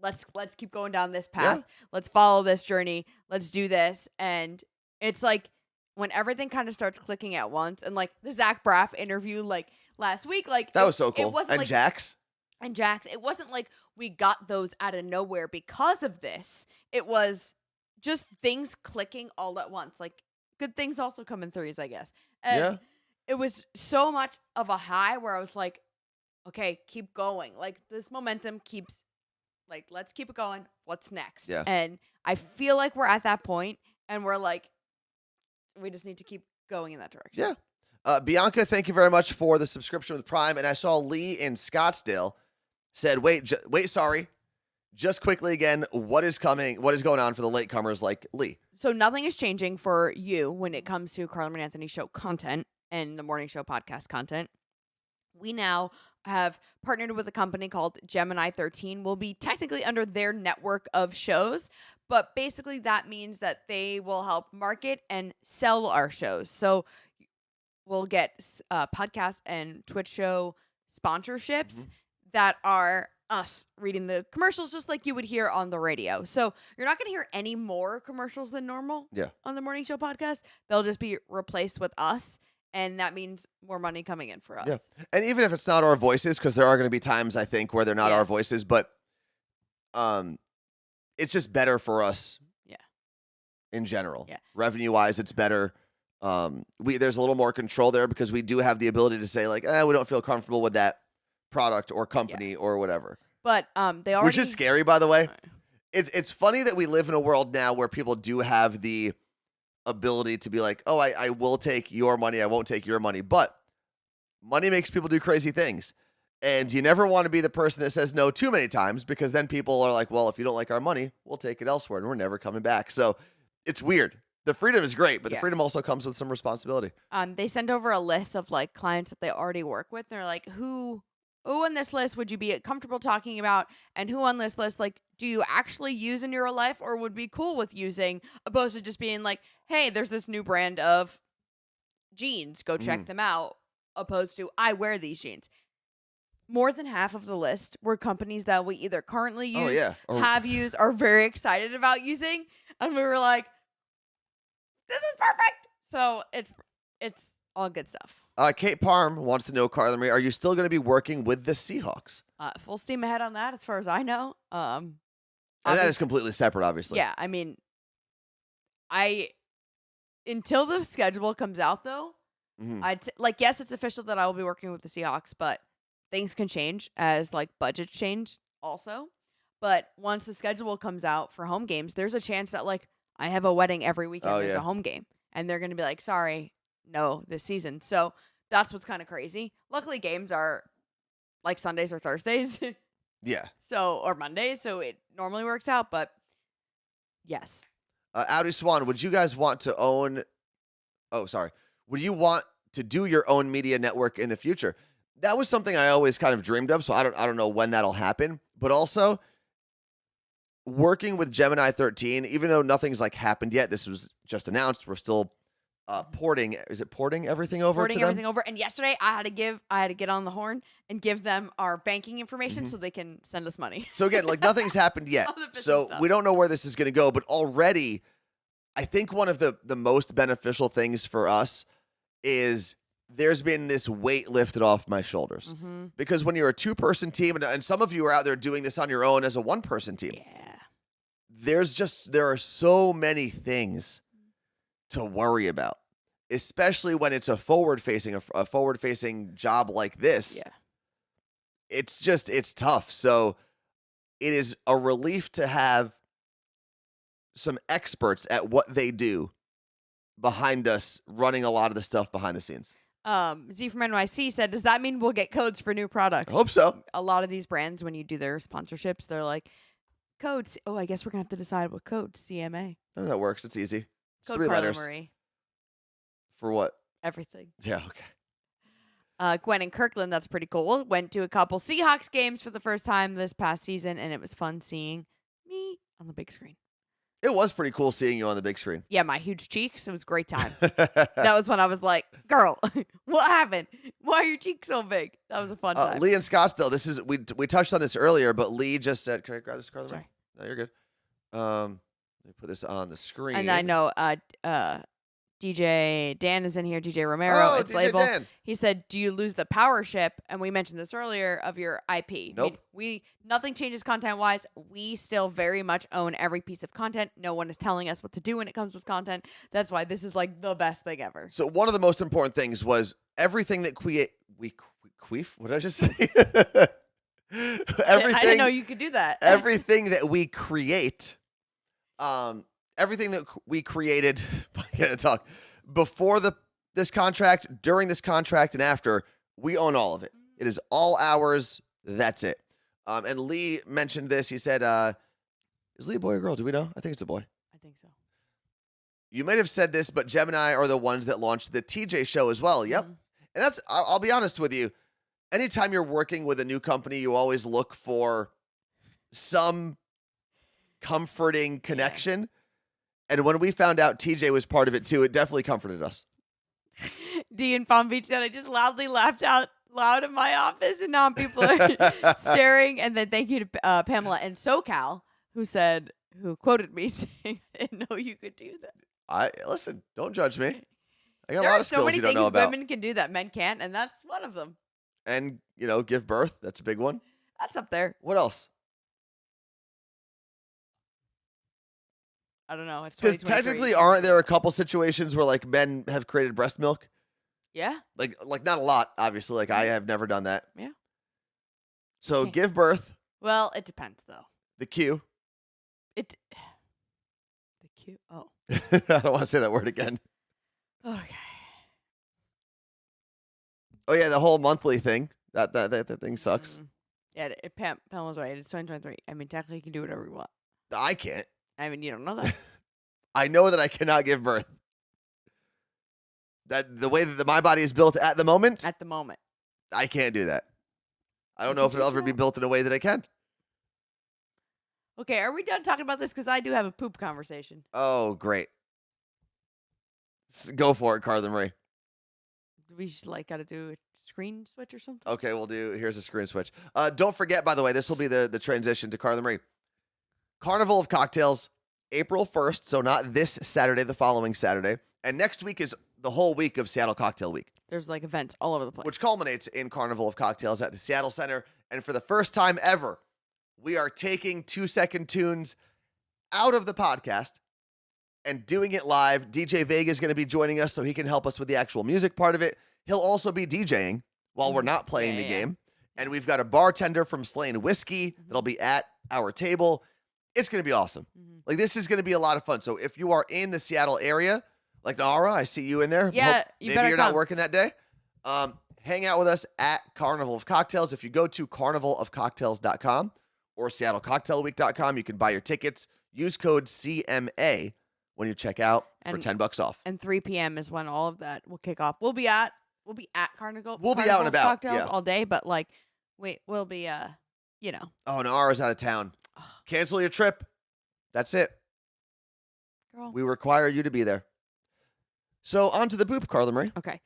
[SPEAKER 2] let's keep going down this path. Yeah. Let's follow this journey. Let's do this. And it's like when everything kind of starts clicking at once, and like the Zach Braff interview like last week, like
[SPEAKER 1] that was so cool.
[SPEAKER 2] It wasn't
[SPEAKER 1] and
[SPEAKER 2] like,
[SPEAKER 1] Jax.
[SPEAKER 2] And Jax, it wasn't like we got those out of nowhere because of this. It was just things clicking all at once. Like, good things also come in threes, I guess. And it was so much of a high where I was like, okay, keep going. Like, this momentum keeps, like, let's keep it going. What's next?
[SPEAKER 1] Yeah.
[SPEAKER 2] And I feel like we're at that point, and we're like, we just need to keep going in that direction.
[SPEAKER 1] Yeah. Bianca, thank you very much for the subscription with Prime. And I saw Lee in Scottsdale said, wait, sorry. Just quickly again, what is coming? What is going on for the latecomers like Lee?
[SPEAKER 2] So nothing is changing for you when it comes to Carla Marie Anthony Show content and the Morning Show podcast content. We now have partnered with a company called Gemini 13. We'll be technically under their network of shows, but basically that means that they will help market and sell our shows. So we'll get podcast and Twitch show sponsorships that are us reading the commercials just like you would hear on the radio. So you're not going to hear any more commercials than normal on the Morning Show podcast. They'll just be replaced with us, and that means more money coming in for us.
[SPEAKER 1] Yeah. And even if it's not our voices, because there are going to be times, I think, where they're not our voices, but it's just better for us in general.
[SPEAKER 2] Yeah.
[SPEAKER 1] Revenue-wise, it's better. There's a little more control there because we do have the ability to say, like, we don't feel comfortable with that product or company or whatever.
[SPEAKER 2] But they already...
[SPEAKER 1] Which is scary, by the way. It's funny that we live in a world now where people do have the ability to be like, oh, I will take your money, I won't take your money. But money makes people do crazy things. And you never want to be the person that says no too many times, because then people are like, well, if you don't like our money, we'll take it elsewhere and we're never coming back. So it's weird. The freedom is great, but the freedom also comes with some responsibility.
[SPEAKER 2] They send over a list of like clients that they already work with. They're like, who on this list would you be comfortable talking about, and who on this list like do you actually use in your real life or would be cool with using, opposed to just being like, hey, there's this new brand of jeans, go check them out, opposed to I wear these jeans. More than half of the list were companies that we either currently use, have used, are very excited about using, and we were like, this is perfect. So it's all good stuff.
[SPEAKER 1] Kate Parm wants to know, Carla Marie, are you still going to be working with the Seahawks?
[SPEAKER 2] Full steam ahead on that, as far as I know.
[SPEAKER 1] And that is completely separate, obviously.
[SPEAKER 2] Yeah, I mean, until the schedule comes out, though, yes, it's official that I will be working with the Seahawks, but things can change as like budgets change also. But once the schedule comes out for home games, there's a chance that like I have a wedding every weekend. There's a home game, and they're going to be like, sorry, no, this season. So that's what's kind of crazy. Luckily, games are like Sundays or Thursdays. Or Mondays. So it normally works out, but yes.
[SPEAKER 1] Audi Swan, would you guys want to own... Would you want to do your own media network in the future? That was something I always kind of dreamed of, so I don't know when that'll happen. but also working with Gemini 13, even though nothing's like happened yet, this was just announced. We're still porting. Is it porting everything over
[SPEAKER 2] Porting
[SPEAKER 1] to them?
[SPEAKER 2] everything over. And yesterday I had to get on the horn and give them our banking information so they can send us money.
[SPEAKER 1] So again, like nothing's happened yet.
[SPEAKER 2] All the business
[SPEAKER 1] So
[SPEAKER 2] stuff.
[SPEAKER 1] we don't know where this is going to go, but already I think one of the most beneficial things for us is there's been this weight lifted off my shoulders. Because when you're a 2-person team, and some of you are out there doing this on your own as a 1-person team, there are so many things to worry about, especially when it's a forward-facing job like this.
[SPEAKER 2] Yeah.
[SPEAKER 1] It's tough. So it is a relief to have some experts at what they do behind us running a lot of the stuff behind the scenes.
[SPEAKER 2] Z from NYC said, does that mean we'll get codes for new products?
[SPEAKER 1] I hope so.
[SPEAKER 2] A lot of these brands, when you do their sponsorships, they're like, codes. Oh, I guess we're going to have to decide what code. CMA.
[SPEAKER 1] Oh, that works. It's easy. It's
[SPEAKER 2] Code
[SPEAKER 1] 3
[SPEAKER 2] Carla
[SPEAKER 1] letters.
[SPEAKER 2] Marie.
[SPEAKER 1] For what?
[SPEAKER 2] Everything.
[SPEAKER 1] Yeah, okay.
[SPEAKER 2] Gwen in Kirkland, that's pretty cool. Went to a couple Seahawks games for the first time this past season, and it was fun seeing me on the big screen.
[SPEAKER 1] It was pretty cool seeing you on the big screen.
[SPEAKER 2] Yeah, my huge cheeks. It was a great time. That was when I was like, girl, what happened? Why are your cheeks so big? That was a fun time.
[SPEAKER 1] Lee in Scottsdale, this is we touched on this earlier, but Lee just said, can I grab this, Carla?
[SPEAKER 2] Sorry.
[SPEAKER 1] No, you're good. Let me put this on the screen.
[SPEAKER 2] And I know DJ Dan is in here, DJ Romero.
[SPEAKER 1] Oh,
[SPEAKER 2] It's
[SPEAKER 1] DJ
[SPEAKER 2] labeled.
[SPEAKER 1] Dan.
[SPEAKER 2] He said, do you lose the power ship? And we mentioned this earlier of your IP.
[SPEAKER 1] Nope.
[SPEAKER 2] Nothing changes content-wise. We still very much own every piece of content. No one is telling us what to do when it comes with content. That's why this is like the best thing ever.
[SPEAKER 1] So one of the most important things was everything that queef. What did I just say?
[SPEAKER 2] I didn't know you could do that.
[SPEAKER 1] Everything that we create, everything that we created, I can't talk, before this contract, during this contract, and after, we own all of it. It is all ours. That's it. And Lee mentioned this. He said, is Lee a boy or girl? Do we know? I think it's a boy.
[SPEAKER 2] I think so.
[SPEAKER 1] You might have said this, but Gemini are the ones that launched the TJ show as well. Yep. And that's, I'll be honest with you. Anytime you're working with a new company, you always look for some comforting connection. And when we found out TJ was part of it too, it definitely comforted us.
[SPEAKER 2] D in Palm Beach said, I just loudly laughed out loud in my office, and now people are staring. And then thank you to Pamela in SoCal, who quoted me saying, I didn't know you could do that.
[SPEAKER 1] Listen, don't judge me. I got
[SPEAKER 2] There
[SPEAKER 1] a lot
[SPEAKER 2] are
[SPEAKER 1] of
[SPEAKER 2] so
[SPEAKER 1] skills
[SPEAKER 2] many
[SPEAKER 1] you don't
[SPEAKER 2] things
[SPEAKER 1] know about.
[SPEAKER 2] women can do that men can't, and that's one of them.
[SPEAKER 1] And, give birth. That's a big one.
[SPEAKER 2] That's up there.
[SPEAKER 1] What else?
[SPEAKER 2] I don't know. It's
[SPEAKER 1] Because
[SPEAKER 2] 2023.
[SPEAKER 1] technically, aren't there a couple situations where like men have created breast milk?
[SPEAKER 2] Yeah.
[SPEAKER 1] Like not a lot, obviously. Like I have never done that.
[SPEAKER 2] Yeah.
[SPEAKER 1] So
[SPEAKER 2] Okay.
[SPEAKER 1] give birth,
[SPEAKER 2] Well, it depends though.
[SPEAKER 1] the Q.
[SPEAKER 2] The cute. Oh.
[SPEAKER 1] I don't want to say that word again.
[SPEAKER 2] Okay.
[SPEAKER 1] Oh yeah, the whole monthly thing. That thing sucks.
[SPEAKER 2] Yeah. Pamela's right. It's 2023. I mean, technically, you can do whatever you want.
[SPEAKER 1] I can't.
[SPEAKER 2] I mean, you don't know that.
[SPEAKER 1] I know that I cannot give birth. That the way that my body is built at the moment,
[SPEAKER 2] At the moment.
[SPEAKER 1] I can't do that. I don't
[SPEAKER 2] You
[SPEAKER 1] know if
[SPEAKER 2] can
[SPEAKER 1] it'll
[SPEAKER 2] do
[SPEAKER 1] ever be
[SPEAKER 2] that.
[SPEAKER 1] built in a way that I can.
[SPEAKER 2] Okay. Are we done talking about this? Because I do have a poop conversation.
[SPEAKER 1] Oh, great. Go for it, Carla Marie.
[SPEAKER 2] Do we just got to do a screen switch or something?
[SPEAKER 1] Okay, here's a screen switch. Don't forget, by the way, this will be the transition to Carla Marie. Carnival of Cocktails, April 1st, so not this Saturday, the following Saturday. And next week is the whole week of Seattle Cocktail Week,
[SPEAKER 2] There's events all over the place.
[SPEAKER 1] which culminates in Carnival of Cocktails at the Seattle Center. And for the first time ever, we are taking 2-second tunes out of the podcast and doing it live. DJ Vega is going to be joining us so he can help us with the actual music part of it. He'll also be DJing while we're not playing the game. And we've got a bartender from Slain Whiskey that'll be at our table. It's going to be awesome. Like, this is going to be a lot of fun. So if you are in the Seattle area, like Nara, I see you in there.
[SPEAKER 2] Yeah, you
[SPEAKER 1] maybe
[SPEAKER 2] better
[SPEAKER 1] you're not
[SPEAKER 2] come.
[SPEAKER 1] working that day. Hang out with us at Carnival of Cocktails. If you go to carnivalofcocktails.com or seattlecocktailweek.com, you can buy your tickets. Use code CMA when you check out for $10 off.
[SPEAKER 2] And 3 p.m. is when all of that will kick off. We'll be at Carnival.
[SPEAKER 1] We'll be out and about,
[SPEAKER 2] Cocktails
[SPEAKER 1] yeah.
[SPEAKER 2] all day, but we'll be you know.
[SPEAKER 1] Oh, Nara's out of town. Cancel your trip. That's it.
[SPEAKER 2] Girl.
[SPEAKER 1] We require you to be there. So on to the boop, Carla Marie.
[SPEAKER 2] Okay.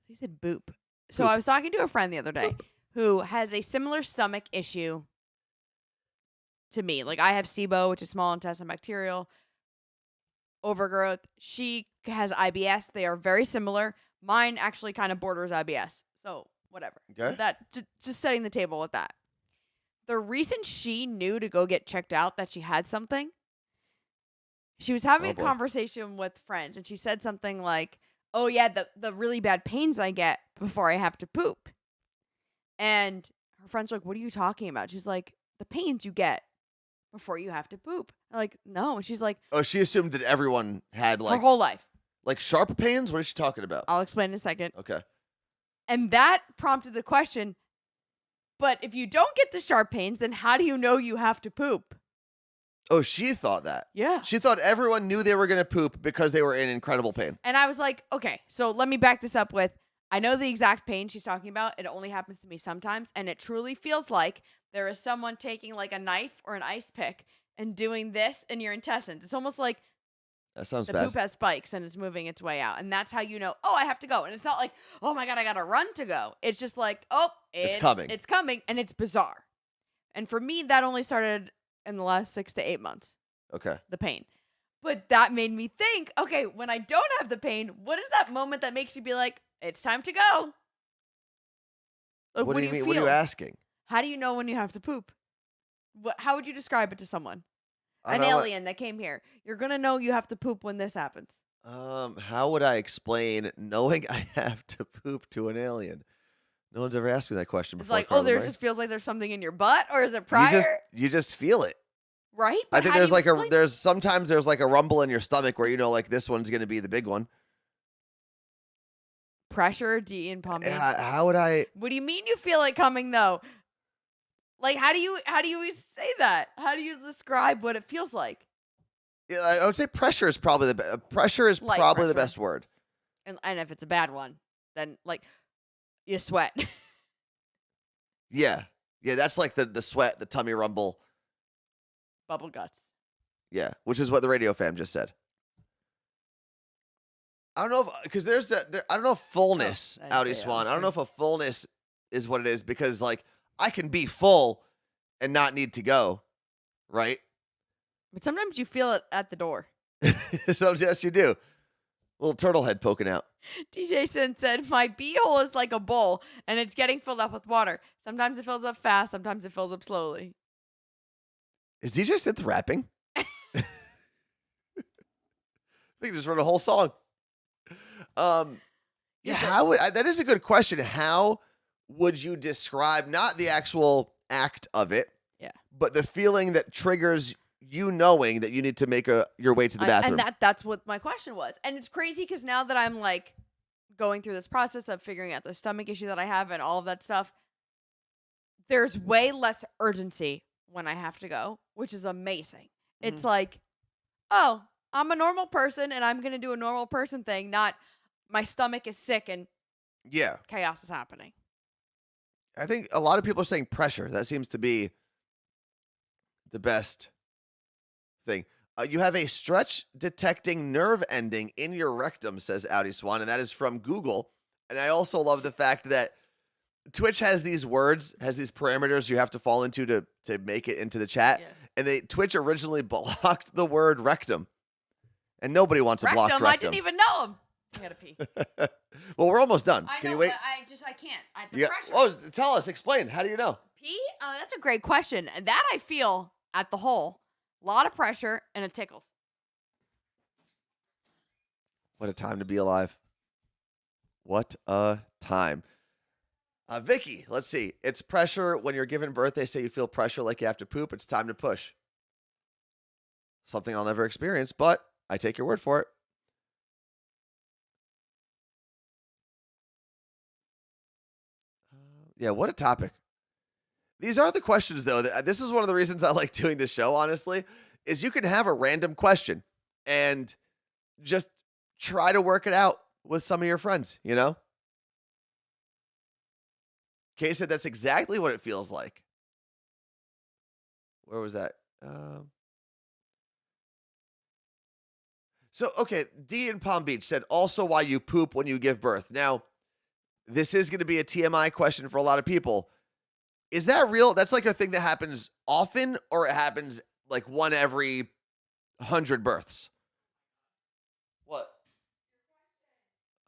[SPEAKER 2] He said boop. So
[SPEAKER 1] Boop.
[SPEAKER 2] I was talking to a friend the other day who has a similar stomach issue to me. Like I have SIBO, which is small intestine bacterial overgrowth. She has IBS. They are very similar. Mine actually kind of borders IBS. So whatever.
[SPEAKER 1] Okay.
[SPEAKER 2] So that just setting the table with that. The reason she knew to go get checked out that she had something, she was having
[SPEAKER 1] Oh,
[SPEAKER 2] a
[SPEAKER 1] boy.
[SPEAKER 2] conversation with friends, and she said something like, "Oh yeah, the really bad pains I get before I have to poop." And her friends were like, "What are you talking about?" She's like, "The pains you get before you have to poop." I'm like, "No." And she's like,
[SPEAKER 1] Oh, she assumed that everyone had
[SPEAKER 2] her whole life.
[SPEAKER 1] like sharp pains? What is she talking about?
[SPEAKER 2] I'll explain in a second.
[SPEAKER 1] Okay.
[SPEAKER 2] And that prompted the question, but if you don't get the sharp pains, then how do you know you have to poop?
[SPEAKER 1] Oh, she thought that.
[SPEAKER 2] Yeah.
[SPEAKER 1] She thought everyone knew they were going to poop because they were in incredible pain.
[SPEAKER 2] And I was like, okay, so let me back this up with, I know the exact pain she's talking about. It only happens to me sometimes. And it truly feels like there is someone taking like a knife or an ice pick and doing this in your intestines. It's almost like
[SPEAKER 1] That sounds
[SPEAKER 2] the
[SPEAKER 1] bad.
[SPEAKER 2] poop has spikes and it's moving its way out. And that's how you know, oh, I have to go. And it's not like, oh my God, I got to run to go. It's just like, oh,
[SPEAKER 1] It's coming.
[SPEAKER 2] It's coming. And it's bizarre. And for me, that only started in the last 6 to 8 months,
[SPEAKER 1] Okay.
[SPEAKER 2] the pain. But that made me think, okay, when I don't have the pain, what is that moment that makes you be like, it's time to go? Like,
[SPEAKER 1] What do you mean?
[SPEAKER 2] feel?
[SPEAKER 1] What are you asking?
[SPEAKER 2] How do you know when you have to poop? How would you describe it to someone?
[SPEAKER 1] I
[SPEAKER 2] An
[SPEAKER 1] don't know.
[SPEAKER 2] alien that came here. You're going to know you have to poop when this happens.
[SPEAKER 1] How would I explain knowing I have to poop to an alien? No one's ever asked me that question
[SPEAKER 2] It's
[SPEAKER 1] before.
[SPEAKER 2] like,
[SPEAKER 1] Carla
[SPEAKER 2] there
[SPEAKER 1] Marie.
[SPEAKER 2] just feels like there's something in your butt, or is it prior?
[SPEAKER 1] You just feel it.
[SPEAKER 2] Right?
[SPEAKER 1] I
[SPEAKER 2] But
[SPEAKER 1] think
[SPEAKER 2] how do
[SPEAKER 1] there's
[SPEAKER 2] you
[SPEAKER 1] like
[SPEAKER 2] explain-
[SPEAKER 1] sometimes there's like a rumble in your stomach where you know like this one's gonna be the big one.
[SPEAKER 2] pressure, D and pumping.
[SPEAKER 1] How would I?
[SPEAKER 2] What do you mean you feel it coming though? Like how do you say that? How do you describe what it feels like?
[SPEAKER 1] Yeah, I would say pressure is probably the
[SPEAKER 2] Light
[SPEAKER 1] probably the
[SPEAKER 2] pressure.
[SPEAKER 1] best word.
[SPEAKER 2] And if it's a bad one, then like you sweat.
[SPEAKER 1] Yeah, that's like the sweat, the tummy rumble.
[SPEAKER 2] Bubble guts.
[SPEAKER 1] Yeah, which is what the radio fam just said. I don't know if because I don't know if fullness,
[SPEAKER 2] I didn't
[SPEAKER 1] Audi
[SPEAKER 2] say that on
[SPEAKER 1] Swan. I don't know if
[SPEAKER 2] screen.
[SPEAKER 1] a fullness is what it is because like I can be full and not need to go, right?
[SPEAKER 2] But sometimes you feel it at the door.
[SPEAKER 1] So yes, you do. Little turtle head poking out.
[SPEAKER 2] DJ Sin said, my beehole is like a bowl and it's getting filled up with water. Sometimes it fills up fast, sometimes it fills up slowly.
[SPEAKER 1] Is DJ Synth rapping? I think he just wrote a whole song. Yeah, how would that is a good question. How would you describe not the actual act of it,
[SPEAKER 2] Yeah.
[SPEAKER 1] but the feeling that triggers you knowing that you need to make your way to the bathroom?
[SPEAKER 2] And that's what my question was. And it's crazy because now that I'm like going through this process of figuring out the stomach issue that I have and all of that stuff, there's way less urgency when I have to go, which is amazing. It's like, oh, I'm a normal person and I'm going to do a normal person thing, not my stomach is sick and
[SPEAKER 1] Yeah.
[SPEAKER 2] chaos is happening.
[SPEAKER 1] I think a lot of people are saying pressure. That seems to be the best thing. You have a stretch detecting nerve ending in your rectum, says Audi Swan, and that is from Google. And I also love the fact that Twitch has these words, has these parameters you have to fall into to make it into the chat.
[SPEAKER 2] Yeah.
[SPEAKER 1] And Twitch originally blocked the word rectum. And nobody wants to block rectum.
[SPEAKER 2] I didn't even know him. I gotta pee.
[SPEAKER 1] Well, we're almost done.
[SPEAKER 2] I
[SPEAKER 1] Can
[SPEAKER 2] know,
[SPEAKER 1] you wait?
[SPEAKER 2] but I can't. The
[SPEAKER 1] Yeah.
[SPEAKER 2] pressure.
[SPEAKER 1] Oh, tell us. Explain. How do you know?
[SPEAKER 2] Pee? That's a great question. And that I feel at the hole. A lot of pressure and it tickles.
[SPEAKER 1] What a time to be alive. What a time. Vicky, let's see. It's pressure when you're giving birth. They say you feel pressure like you have to poop. It's time to push. Something I'll never experience, but I take your word for it. Yeah, what a topic. These are the questions, though. This is one of the reasons I like doing this show, honestly, is you can have a random question and just try to work it out with some of your friends, you know? Kay said that's exactly what it feels like. Where was that? So, okay, D in Palm Beach said also why you poop when you give birth. Now, this is going to be a TMI question for a lot of people. Is that real? That's like a thing that happens often, or it happens like one every 100 births? What?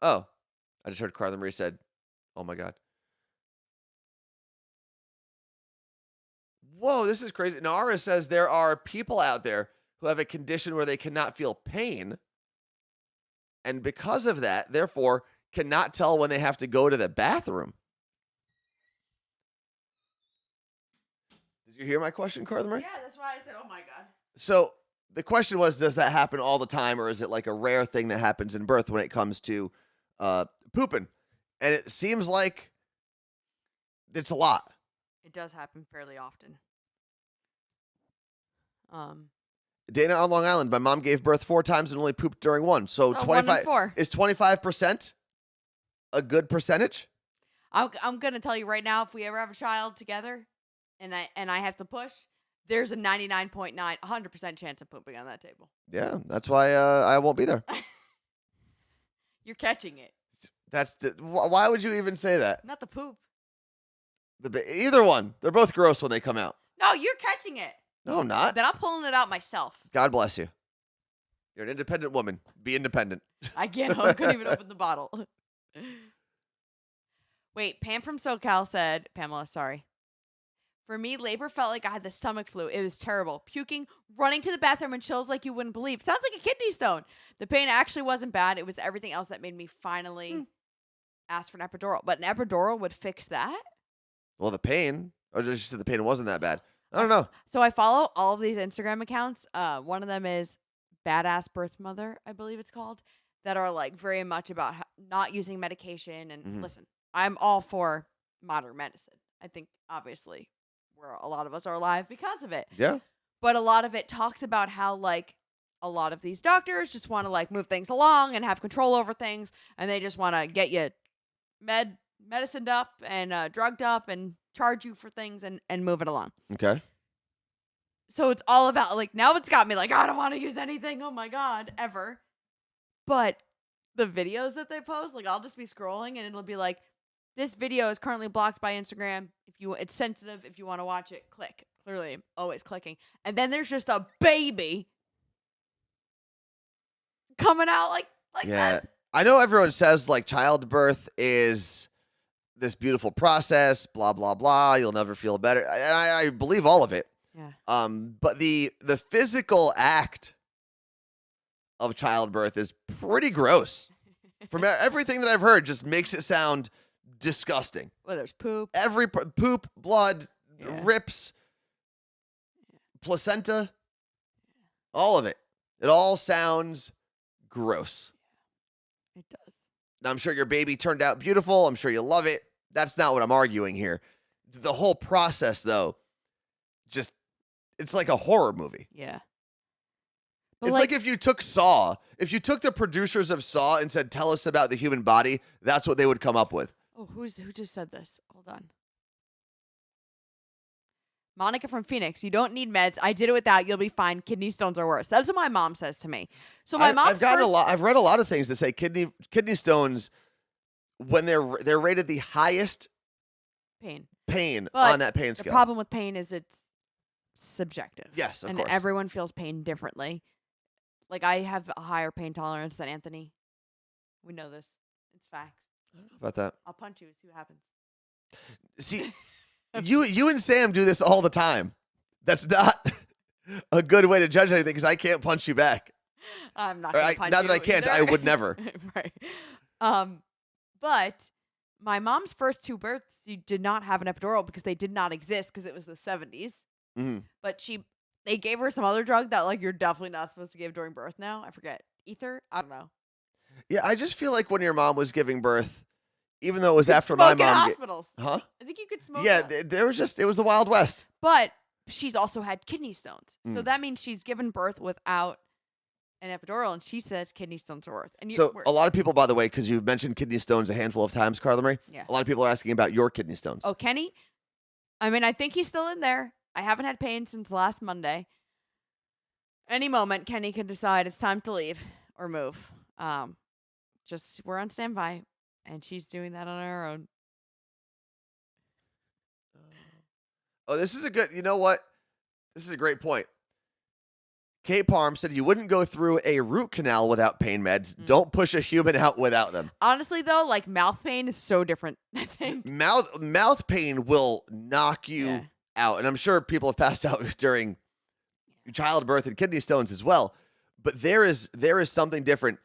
[SPEAKER 1] Oh, I just heard Carla Marie said, oh my God. Whoa, this is crazy. Nara says there are people out there who have a condition where they cannot feel pain, and because of that, therefore, cannot tell when they have to go to the bathroom. Did you hear my question, Carla Marie?
[SPEAKER 2] Yeah, that's why I said, oh my God.
[SPEAKER 1] So the question was, does that happen all the time, or is it like a rare thing that happens in birth when it comes to pooping? And it seems like it's a lot.
[SPEAKER 2] It does happen fairly often.
[SPEAKER 1] Dana on Long Island, my mom gave birth 4 times and only pooped during one. So
[SPEAKER 2] 1 in 4.
[SPEAKER 1] Is 25% a good percentage?
[SPEAKER 2] I'm gonna tell you right now, if we ever have a child together, and I have to push, there's a 99.9, 100% chance of pooping on that table.
[SPEAKER 1] Yeah, that's why I won't be there.
[SPEAKER 2] You're catching it.
[SPEAKER 1] Why would you even say that?
[SPEAKER 2] Not the poop.
[SPEAKER 1] Either one. They're both gross when they come out.
[SPEAKER 2] No, you're catching it.
[SPEAKER 1] No, I'm not.
[SPEAKER 2] Then I'm pulling it out myself.
[SPEAKER 1] God bless you. You're an independent woman. Be independent.
[SPEAKER 2] I can't. I couldn't even open the bottle. Wait, Pam from SoCal said, Pamela, sorry. For me, labor felt like I had the stomach flu. It was terrible. Puking, running to the bathroom, and chills like you wouldn't believe. Sounds like a kidney stone. The pain actually wasn't bad. It was everything else that made me finally ask for an epidural. But an epidural would fix that?
[SPEAKER 1] Well, the pain. Or did you say the pain wasn't that bad? I don't know.
[SPEAKER 2] So I follow all of these Instagram accounts. One of them is Badass Birth Mother, I believe it's called, that are like very much about not using medication. And listen, I'm all for modern medicine. I think obviously a lot of us are alive because of it.
[SPEAKER 1] Yeah.
[SPEAKER 2] But a lot of it talks about how like a lot of these doctors just want to like move things along and have control over things, and they just want to get you medicined up and drugged up and charge you for things and move it along.
[SPEAKER 1] Okay.
[SPEAKER 2] So it's all about like, now it's got me like, I don't want to use anything. Oh my God, ever. But the videos that they post, like I'll just be scrolling and it'll be like, this video is currently blocked by Instagram. It's sensitive. If you want to watch it, click. Clearly, I'm always clicking. And then there's just a baby coming out like this.
[SPEAKER 1] I know everyone says like childbirth is this beautiful process, blah, blah, blah. You'll never feel better. And I believe all of it.
[SPEAKER 2] Yeah.
[SPEAKER 1] But the physical act of childbirth is pretty gross. From everything that I've heard, just makes it sound disgusting.
[SPEAKER 2] Well, there's poop.
[SPEAKER 1] Every poop, blood, rips, placenta, all of it. It all sounds gross.
[SPEAKER 2] It does.
[SPEAKER 1] Now, I'm sure your baby turned out beautiful. I'm sure you love it. That's not what I'm arguing here. The whole process, though, just, it's like a horror movie.
[SPEAKER 2] Yeah.
[SPEAKER 1] It's like if you took Saw, if you took the producers of Saw and said, tell us about the human body, that's what they would come up with.
[SPEAKER 2] Oh, who just said this? Hold on. Monica from Phoenix, you don't need meds. I did it without. You'll be fine. Kidney stones are worse. That's what my mom says to me. So my mom.
[SPEAKER 1] I've read a lot of things that say kidney stones, when they're rated the highest pain
[SPEAKER 2] but
[SPEAKER 1] on that pain scale.
[SPEAKER 2] The problem with pain is it's subjective.
[SPEAKER 1] Yes, of
[SPEAKER 2] and
[SPEAKER 1] course.
[SPEAKER 2] Everyone feels pain differently. Like I have a higher pain tolerance than Anthony. We know this. It's facts.
[SPEAKER 1] I don't know about that.
[SPEAKER 2] I'll punch you and see what happens.
[SPEAKER 1] See, you and Sam do this all the time. That's not a good way to judge anything because I can't punch you back.
[SPEAKER 2] I'm not going to punch you.
[SPEAKER 1] Now that I can't,
[SPEAKER 2] either.
[SPEAKER 1] I would never.
[SPEAKER 2] Right. But my mom's first 2 births, she did not have an epidural because they did not exist because it was the 70s.
[SPEAKER 1] Mm-hmm.
[SPEAKER 2] But they gave her some other drug that like you're definitely not supposed to give during birth now. I forget. Ether? I don't know.
[SPEAKER 1] Yeah, I just feel like when your mom was giving birth, even though it was after
[SPEAKER 2] my
[SPEAKER 1] my mom.
[SPEAKER 2] Hospitals.
[SPEAKER 1] Huh?
[SPEAKER 2] I think you could smoke.
[SPEAKER 1] Yeah, it was the Wild West.
[SPEAKER 2] But she's also had kidney stones. So
[SPEAKER 1] Mm.
[SPEAKER 2] that means she's given birth without an epidural, and she says kidney stones are worse. And
[SPEAKER 1] So a lot of people, by the way, because you've mentioned kidney stones a handful of times, Carla Marie,
[SPEAKER 2] Yeah.
[SPEAKER 1] a lot of people are asking about your kidney stones.
[SPEAKER 2] Oh, Kenny? I mean, I think he's still in there. I haven't had pain since last Monday. Any moment, Kenny can decide it's time to leave or move. Just we're on standby, and she's doing that on her own.
[SPEAKER 1] Oh, this is a good. You know what? This is a great point. Kate Parm said you wouldn't go through a root canal without pain meds. Don't push a human out without them.
[SPEAKER 2] Honestly, though, like mouth pain is so different. I think
[SPEAKER 1] Mouth pain will knock you out, and I'm sure people have passed out during childbirth and kidney stones as well. But there is something different.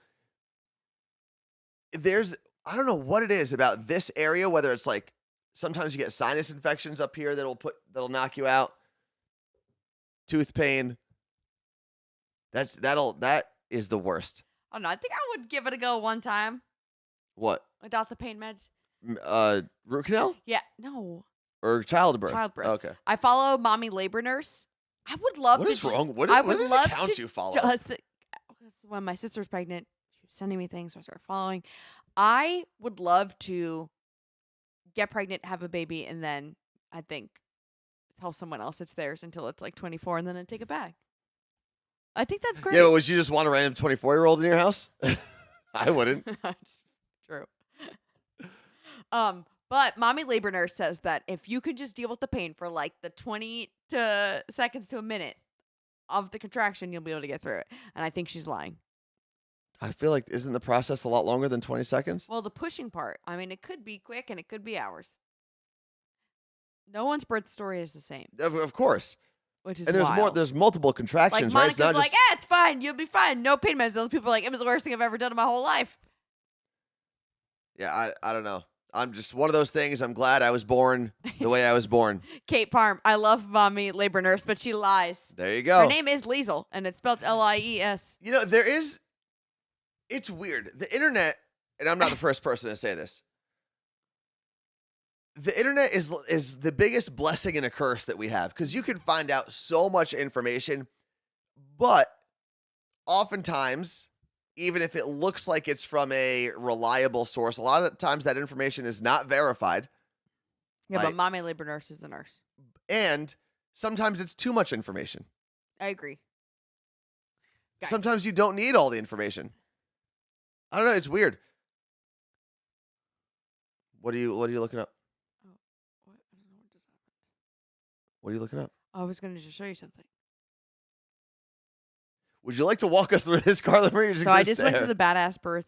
[SPEAKER 1] I don't know what it is about this area, whether it's like sometimes you get sinus infections up here that'll knock you out. Tooth pain. That is the worst.
[SPEAKER 2] Oh no, I think I would give it a go one time.
[SPEAKER 1] What?
[SPEAKER 2] Without the pain meds.
[SPEAKER 1] Root canal?
[SPEAKER 2] Yeah, no.
[SPEAKER 1] Or childbirth?
[SPEAKER 2] Childbirth.
[SPEAKER 1] Okay.
[SPEAKER 2] I follow Mommy Labor Nurse. I would love to.
[SPEAKER 1] What is wrong? What
[SPEAKER 2] I would
[SPEAKER 1] is
[SPEAKER 2] love
[SPEAKER 1] accounts
[SPEAKER 2] to
[SPEAKER 1] you follow?
[SPEAKER 2] When my sister was pregnant, she was sending me things, so I started following. I would love to get pregnant, have a baby, and then I think tell someone else it's theirs until it's like 24, and then I take it back. I think that's great.
[SPEAKER 1] Yeah, but would you just want a random 24-year-old in your house? I wouldn't.
[SPEAKER 2] True. But Mommy Labor Nurse says that if you could just deal with the pain for like the 20 seconds to a minute of the contraction, you'll be able to get through it. And I think she's lying.
[SPEAKER 1] I feel like isn't the process a lot longer than 20 seconds?
[SPEAKER 2] Well, the pushing part, I mean, it could be quick and it could be hours. No one's birth story is the same.
[SPEAKER 1] Of course.
[SPEAKER 2] Which is
[SPEAKER 1] and there's
[SPEAKER 2] wild.
[SPEAKER 1] there's multiple contractions,
[SPEAKER 2] like,
[SPEAKER 1] right?
[SPEAKER 2] Monica's
[SPEAKER 1] It's not
[SPEAKER 2] like, it's fine. You'll be fine. No pain meds. Those people are like, it was the worst thing I've ever done in my whole life.
[SPEAKER 1] Yeah, I don't know. I'm just one of those things. I'm glad I was born the way I was born.
[SPEAKER 2] Kate Parm. I love Mommy Labor Nurse, but she lies.
[SPEAKER 1] There you go.
[SPEAKER 2] Her name is Liesel, and it's spelled Lies.
[SPEAKER 1] You know, it's weird. The internet, and I'm not the first person to say this. The internet is the biggest blessing and a curse that we have because you can find out so much information, but oftentimes, even if it looks like it's from a reliable source, a lot of times that information is not verified.
[SPEAKER 2] Yeah, but Mommy Labor Nurse is a nurse.
[SPEAKER 1] And sometimes it's too much information.
[SPEAKER 2] I agree. Guys.
[SPEAKER 1] Sometimes you don't need all the information. I don't know. It's weird. What are you looking up?
[SPEAKER 2] What? I don't know what just happened.
[SPEAKER 1] What are you looking up?
[SPEAKER 2] I was going to just show you something.
[SPEAKER 1] Would you like to walk us through this, Carla Marie?
[SPEAKER 2] So I just went to the Badass Birth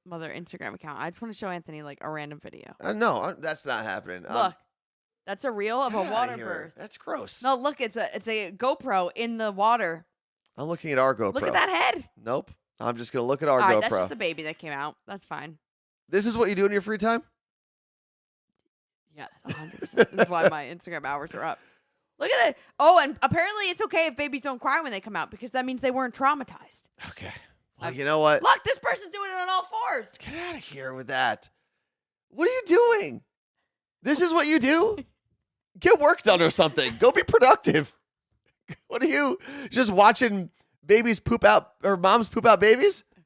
[SPEAKER 2] Mother Instagram account. I just want to show Anthony like a random video.
[SPEAKER 1] No, that's not happening.
[SPEAKER 2] Look, that's a reel of a water birth.
[SPEAKER 1] That's gross.
[SPEAKER 2] No, look, it's a GoPro in the water.
[SPEAKER 1] I'm looking at our GoPro.
[SPEAKER 2] Look at that head.
[SPEAKER 1] Nope. I'm just going to look at our
[SPEAKER 2] All
[SPEAKER 1] GoPro.
[SPEAKER 2] right, that's just a baby that came out. That's fine.
[SPEAKER 1] This is what you do in your free time?
[SPEAKER 2] Yes, 100%. This is why my Instagram hours are up. Look at it. Oh, and apparently it's okay if babies don't cry when they come out because that means they weren't traumatized.
[SPEAKER 1] Okay. Well, you know what?
[SPEAKER 2] Look, this person's doing it on all fours.
[SPEAKER 1] Get out of here with that. What are you doing? This is what you do? Get work done or something. Go be productive. What are you just watching babies poop out or moms poop out babies?
[SPEAKER 2] Okay.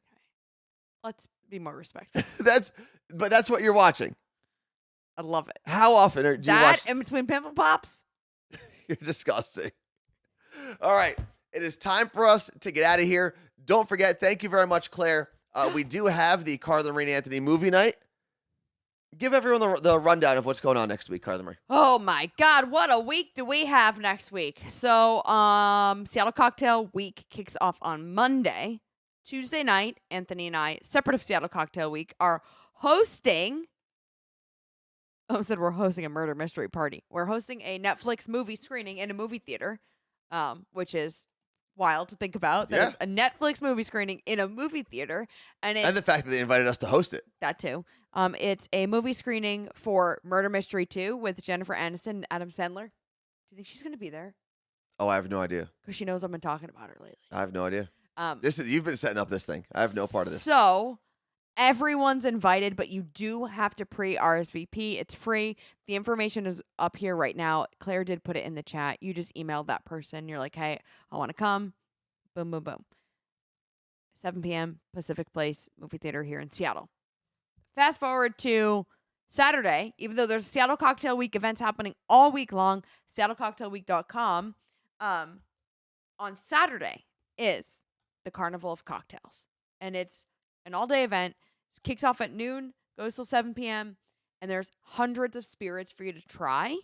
[SPEAKER 2] Let's be more respectful.
[SPEAKER 1] That's what you're watching.
[SPEAKER 2] I love it.
[SPEAKER 1] How often do you watch?
[SPEAKER 2] That in between pimple pops?
[SPEAKER 1] You're disgusting. All right. It is time for us to get out of here. Don't forget, thank you very much, Claire. We do have the Carla Marie Anthony movie night. Give everyone the rundown of what's going on next week, Carla Marie.
[SPEAKER 2] Oh my God, what a week do we have next week? So, Seattle Cocktail Week kicks off on Monday. Tuesday night, Anthony and I, separate of Seattle Cocktail Week, are hosting. I said we're hosting a murder mystery party. We're hosting a Netflix movie screening in a movie theater, which is wild to think about. That it's a Netflix movie screening in a movie theater, and the fact
[SPEAKER 1] that they invited us to host it.
[SPEAKER 2] That too. It's a movie screening for Murder Mystery 2 with Jennifer Aniston and Adam Sandler. Do you think she's going to be there?
[SPEAKER 1] Oh, I have no idea.
[SPEAKER 2] Because she knows I've been talking about her lately.
[SPEAKER 1] I have no idea. You've been setting up this thing. I have no part of this.
[SPEAKER 2] So everyone's invited, but you do have to pre-RSVP. It's free. The information is up here right now. Claire did put it in the chat. You just email that person. You're like, hey, I want to come. Boom, boom, boom. 7 p.m. Pacific Place movie theater here in Seattle. Fast forward to Saturday, even though there's Seattle Cocktail Week events happening all week long, seattlecocktailweek.com, on Saturday is the Carnival of Cocktails. And it's an all-day event. It kicks off at noon, goes till 7 p.m., and there's hundreds of spirits for you to try.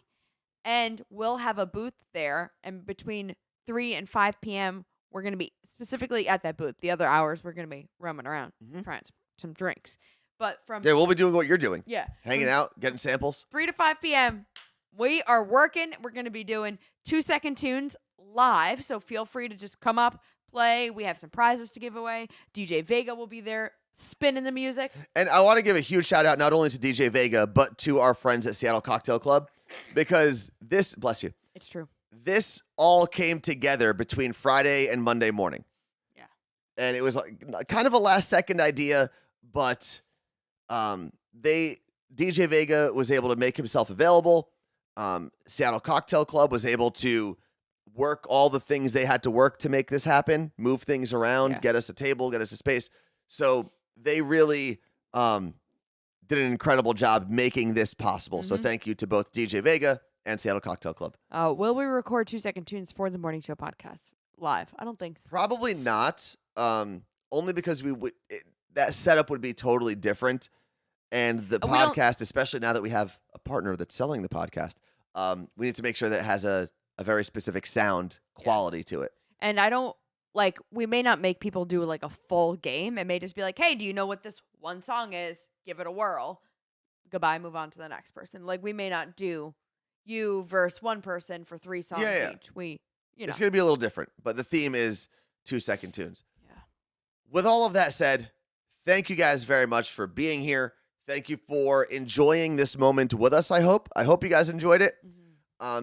[SPEAKER 2] And we'll have a booth there, and between 3 and 5 p.m., we're going to be specifically at that booth. The other hours, we're going to be roaming around, trying some drinks. But from
[SPEAKER 1] Yeah, we'll be doing what you're doing.
[SPEAKER 2] Yeah.
[SPEAKER 1] Hanging out, getting samples.
[SPEAKER 2] 3 to 5 p.m., we are working. We're going to be doing 2-second tunes live, so feel free to just come up, play. We have some prizes to give away. DJ Vega will be there spinning the music.
[SPEAKER 1] And I want to give a huge shout out not only to DJ Vega, but to our friends at Seattle Cocktail Club, because this, bless you,
[SPEAKER 2] It's true.
[SPEAKER 1] this all came together between Friday and Monday morning.
[SPEAKER 2] Yeah.
[SPEAKER 1] And it was like kind of a last second idea, but DJ Vega was able to make himself available. Seattle Cocktail Club was able to work all the things they had to work to make this happen, move things around, get us a table, get us a space. So they really did an incredible job making this possible. So thank you to both DJ Vega and Seattle Cocktail Club.
[SPEAKER 2] Will we record 2-second tunes for the morning show podcast live? I don't think so.
[SPEAKER 1] Probably not. Only because that setup would be totally different. And the podcast, especially now that we have a partner that's selling the podcast, we need to make sure that it has a very specific sound quality to it.
[SPEAKER 2] And we may not make people do like a full game. It may just be like, hey, do you know what this one song is? Give it a whirl. Goodbye, move on to the next person. Like, we may not do you versus one person for 3 songs each.
[SPEAKER 1] It's going to be a little different, but the theme is 2-second tunes.
[SPEAKER 2] Yeah.
[SPEAKER 1] With all of that said, thank you guys very much for being here. Thank you for enjoying this moment with us, I hope. I hope you guys enjoyed it.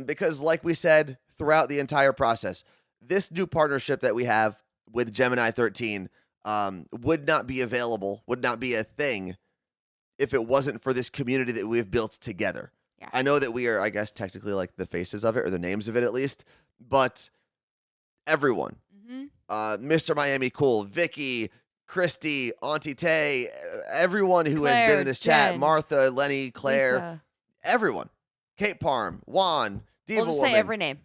[SPEAKER 1] Because like we said throughout the entire process, this new partnership that we have with Gemini 13 would not be available, would not be a thing if it wasn't for this community that we've built together.
[SPEAKER 2] Yeah.
[SPEAKER 1] I know that we are, I guess, technically like the faces of it or the names of it at least, but everyone, Mr. Miami Cool, Vicky, Christy, Auntie Tay, everyone who
[SPEAKER 2] Claire,
[SPEAKER 1] has been in this chat,
[SPEAKER 2] Jen,
[SPEAKER 1] Martha, Lenny, Claire,
[SPEAKER 2] Lisa.
[SPEAKER 1] Everyone, Kate Parm, Juan, Diva
[SPEAKER 2] We'll just
[SPEAKER 1] Woman.
[SPEAKER 2] say every name.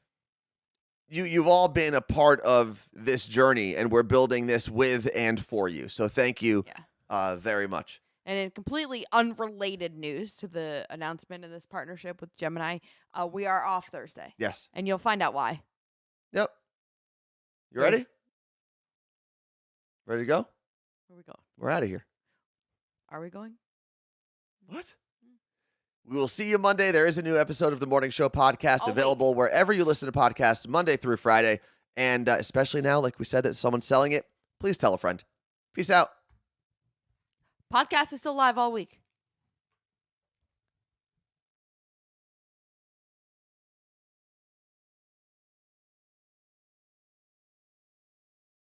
[SPEAKER 1] You've all been a part of this journey, and we're building this with and for you. So thank you very much.
[SPEAKER 2] And in completely unrelated news to the announcement of this partnership with Gemini, we are off Thursday.
[SPEAKER 1] Yes.
[SPEAKER 2] And you'll find out why.
[SPEAKER 1] Yep. You ready? Ready to go?
[SPEAKER 2] Where we going?
[SPEAKER 1] We're out of here.
[SPEAKER 2] Are we going?
[SPEAKER 1] What? We will see you Monday. There is a new episode of the Morning Show podcast available
[SPEAKER 2] week.
[SPEAKER 1] wherever you listen to podcasts, Monday through Friday. And especially now, like we said, that someone's selling it, please tell a friend. Peace out.
[SPEAKER 2] Podcast is still live all week.